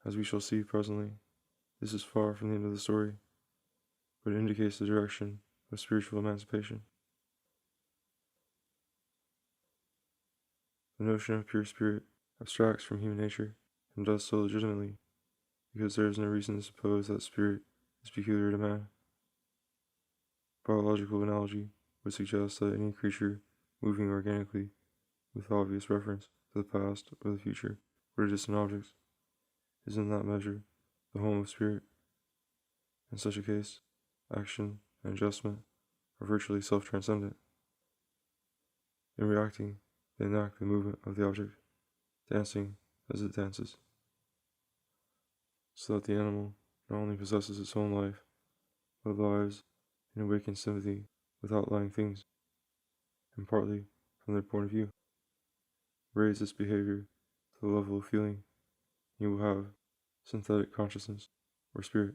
Speaker 1: As we shall see presently, this is far from the end of the story, but it indicates the direction of spiritual emancipation. The notion of pure spirit abstracts from human nature, and does so legitimately, because there is no reason to suppose that spirit is peculiar to man. Biological analogy would suggest that any creature moving organically, with obvious reference to the past or the future or to distant objects, is in that measure the home of spirit. In such a case, action and adjustment are virtually self-transcendent. In reacting, they enact the movement of the object, dancing as it dances, so that the animal not only possesses its own life, but lives in awakened sympathy with outlying things, and partly from their point of view. Raise this behavior to the level of feeling, and you will have synthetic consciousness, or spirit,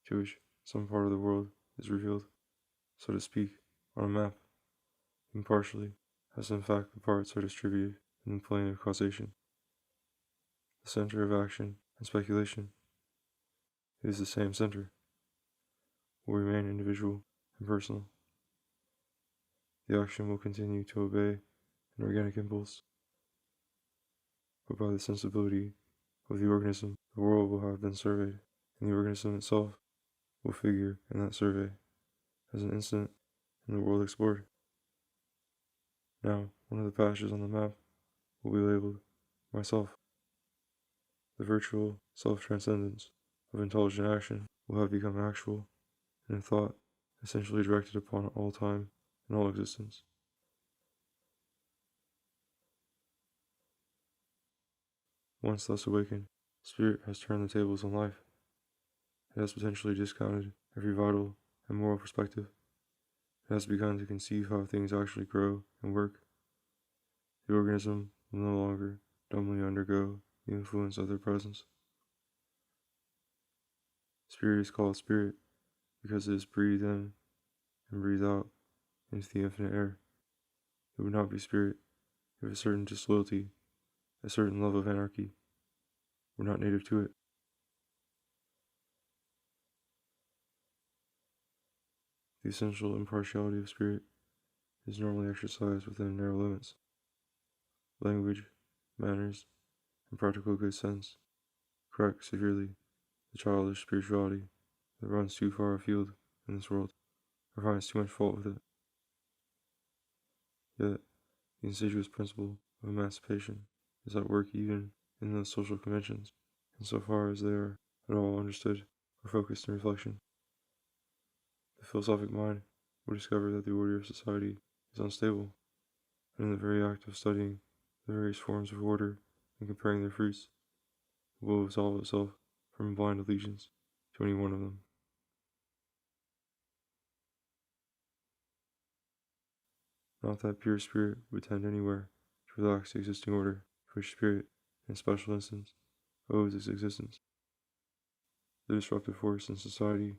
Speaker 1: to which some part of the world is revealed, so to speak, on a map, impartially, as in fact the parts are distributed in the plane of causation, the center of action and speculation. It is the same center, will remain individual and personal. The action will continue to obey an organic impulse, but by the sensibility of the organism, the world will have been surveyed, and the organism itself will figure in that survey as an incident in the world explored. Now, one of the patches on the map will be labeled myself. The virtual self-transcendence of intelligent action will have become actual in a thought essentially directed upon all time and all existence. Once thus awakened, spirit has turned the tables on life. It has potentially discounted every vital and moral perspective. It has begun to conceive how things actually grow and work. The organism will no longer dumbly undergo the influence of their presence. Spirit is called spirit because it is breathed in and breathed out into the infinite air. It would not be spirit if a certain disloyalty, a certain love of anarchy, were not native to it. The essential impartiality of spirit is normally exercised within narrow limits. Language, manners, and practical good sense correct severely the childish spirituality that runs too far afield in this world or finds too much fault with it. Yet, the insidious principle of emancipation is at work even in those social conventions, insofar as they are at all understood or focused in reflection. The philosophic mind will discover that the order of society is unstable, and in the very act of studying the various forms of order and comparing their fruits, it will absolve itself from a blind allegiance to any one of them. Not that pure spirit would tend anywhere to relax the existing order, to which spirit, in special instance, owes its existence. The disruptive force in society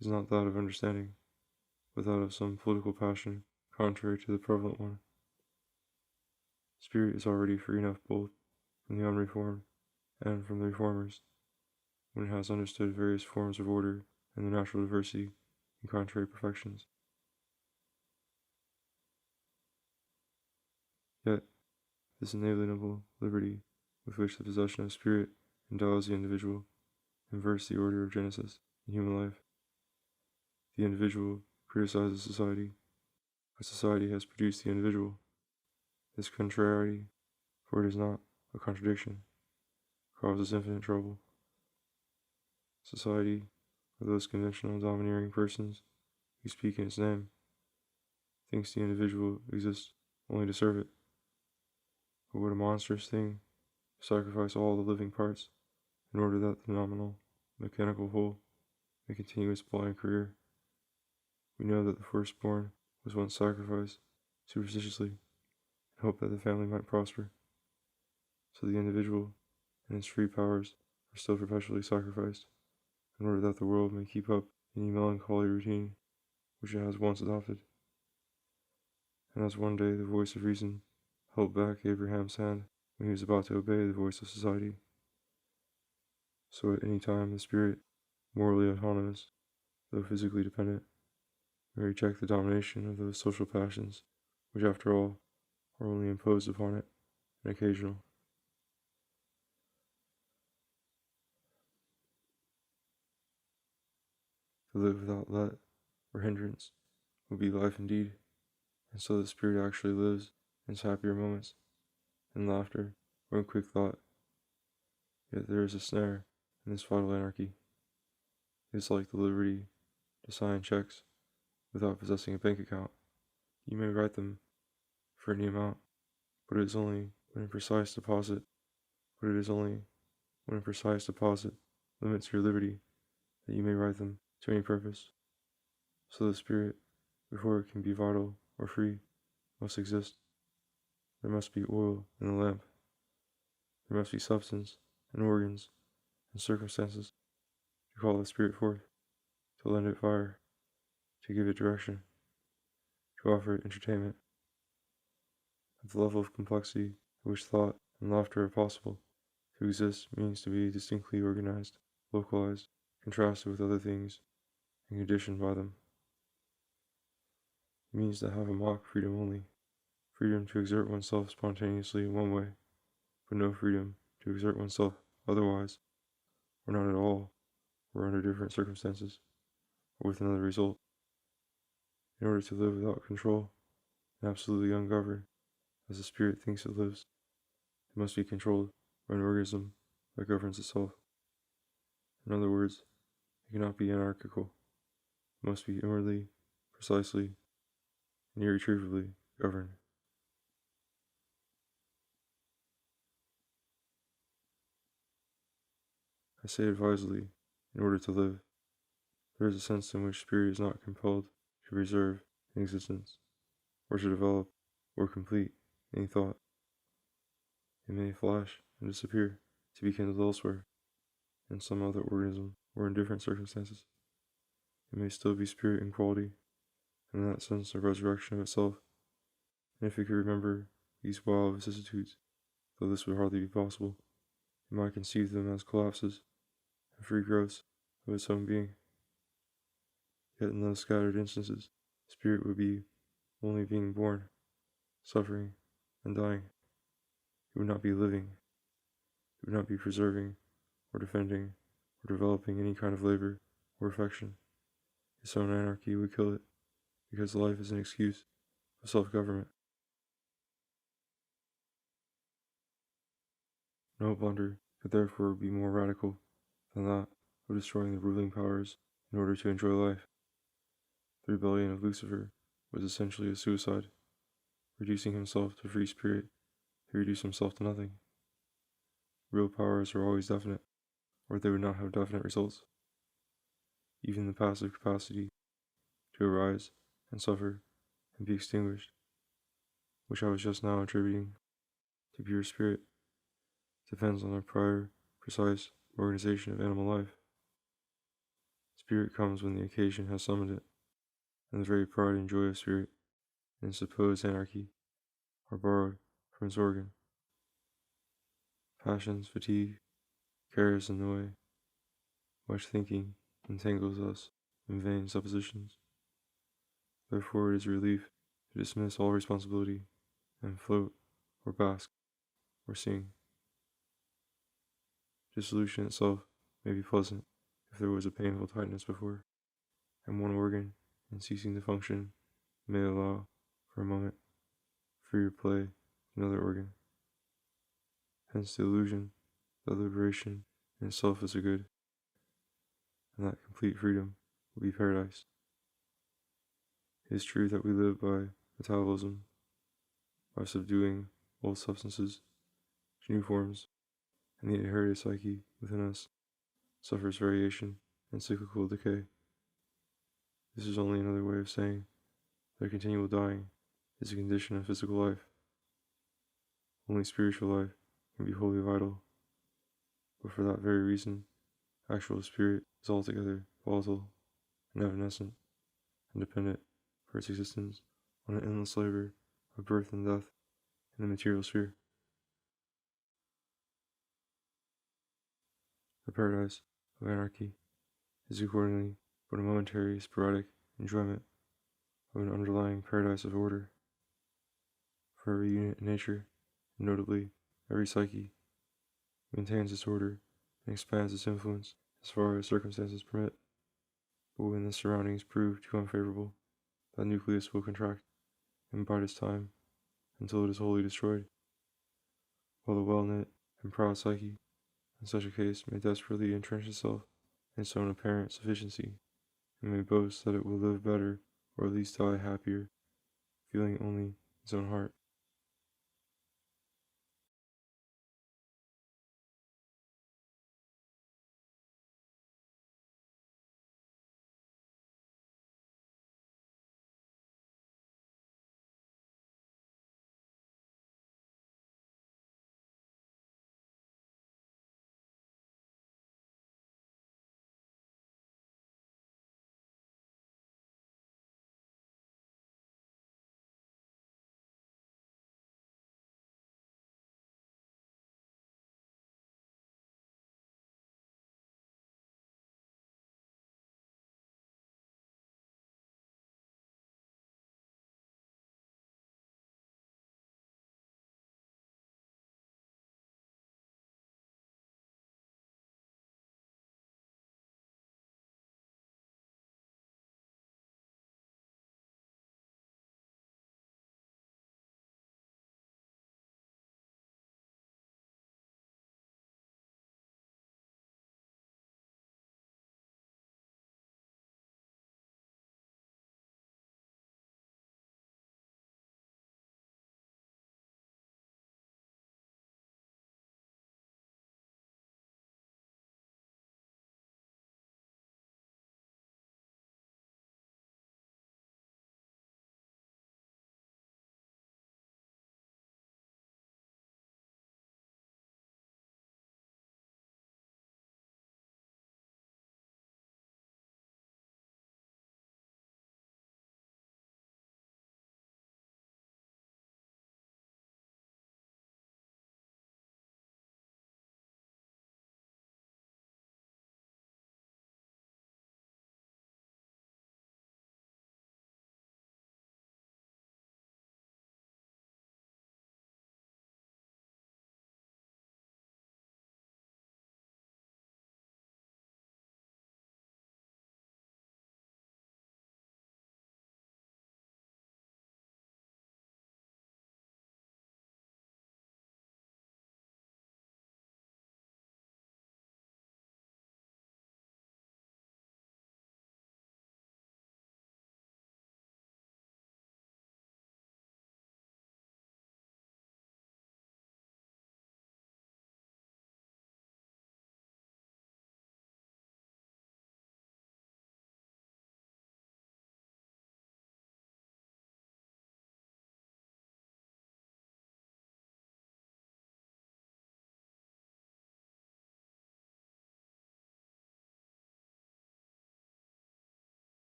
Speaker 1: is not that of understanding, but that of some political passion contrary to the prevalent one. Spirit is already free enough both from the unreformed and from the reformers, when it has understood various forms of order and the natural diversity and contrary perfections. Yet, this inalienable liberty with which the possession of spirit endows the individual inverts the order of genesis in human life. The individual criticizes society, but society has produced the individual. This contrariety, for it is not a contradiction, causes infinite trouble. Society, or those conventional domineering persons who speak in its name, thinks the individual exists only to serve it. But what a monstrous thing to sacrifice all the living parts in order that the nominal, mechanical whole may continue its blind career. We know that the firstborn was once sacrificed superstitiously in hope that the family might prosper. So the individual and its free powers are still perpetually sacrificed in order that the world may keep up any melancholy routine which it has once adopted. And as one day the voice of reason held back Abraham's hand when he was about to obey the voice of society, so at any time the spirit, morally autonomous, though physically dependent, may reject the domination of those social passions which, after all, are only imposed upon it and occasional. To live without let or hindrance would be life indeed, and so the spirit actually lives in its happier moments, in laughter or in quick thought. Yet there is a snare in this vital anarchy. It is like the liberty to sign checks without possessing a bank account. You may write them for any amount, but it is only when a precise deposit limits your liberty that you may write them to any purpose. So the spirit, before it can be vital or free, must exist. There must be oil in the lamp. There must be substance and organs and circumstances to call the spirit forth, to lend it fire, to give it direction, to offer it entertainment. At the level of complexity at which thought and laughter are possible, to exist means to be distinctly organized, localized, contrasted with other things and conditioned by them. It means to have a mock freedom only, freedom to exert oneself spontaneously in one way, but no freedom to exert oneself otherwise, or not at all, or under different circumstances, or with another result. In order to live without control, and absolutely ungoverned, as the spirit thinks it lives, it must be controlled by an organism that governs itself. In other words, it cannot be anarchical. It must be inwardly, precisely, and irretrievably governed. I say advisedly, in order to live. There is a sense in which spirit is not compelled to preserve an existence, or to develop, or complete, any thought. It may flash and disappear, to be kindled elsewhere, in some other organism, or in different circumstances. It may still be spirit in quality, and in that sense a resurrection of itself. And if it could remember these wild vicissitudes, though this would hardly be possible, it might conceive them as collapses and free growths of its own being. Yet in those scattered instances, spirit would be only being born, suffering, and dying. It would not be living. It would not be preserving, or defending, or developing any kind of labor or affection. Its own anarchy would kill it, because life is an excuse for self-government. No blunder could therefore be more radical than that of destroying the ruling powers in order to enjoy life. The rebellion of Lucifer was essentially a suicide. Reducing himself to free spirit, he reduced himself to nothing. Real powers are always definite, or they would not have definite results. Even the passive capacity to arise and suffer and be extinguished, which I was just now attributing to pure spirit, depends on the prior, precise organization of animal life. Spirit comes when the occasion has summoned it, and the very pride and joy of spirit in supposed anarchy are borrowed from its organ. Passions, fatigue, cares, annoy. Much thinking entangles us in vain suppositions. Therefore it is a relief to dismiss all responsibility and float, or bask, or sing. Dissolution itself may be pleasant if there was a painful tightness before, and one organ, in ceasing to function, may allow, for a moment, freer play to another organ. Hence the illusion that liberation in itself is a good, and that complete freedom will be paradise. It is true that we live by metabolism, by subduing old substances to new forms, and the inherited psyche within us suffers variation and cyclical decay. This is only another way of saying that continual dying is a condition of physical life. Only spiritual life can be wholly vital, but for that very reason, actual spirit is altogether volatile and evanescent and dependent for its existence on an endless labor of birth and death in the material sphere. The paradise of anarchy is accordingly but a momentary, sporadic enjoyment of an underlying paradise of order. For every unit in nature, and notably every psyche, maintains its order and expands its influence as far as circumstances permit. But when the surroundings prove too unfavorable, that nucleus will contract and bide its time until it is wholly destroyed, while the well-knit and proud psyche, in such a case, may desperately entrench itself in its own apparent sufficiency, and may boast that it will live better, or at least die happier, feeling only its own heart.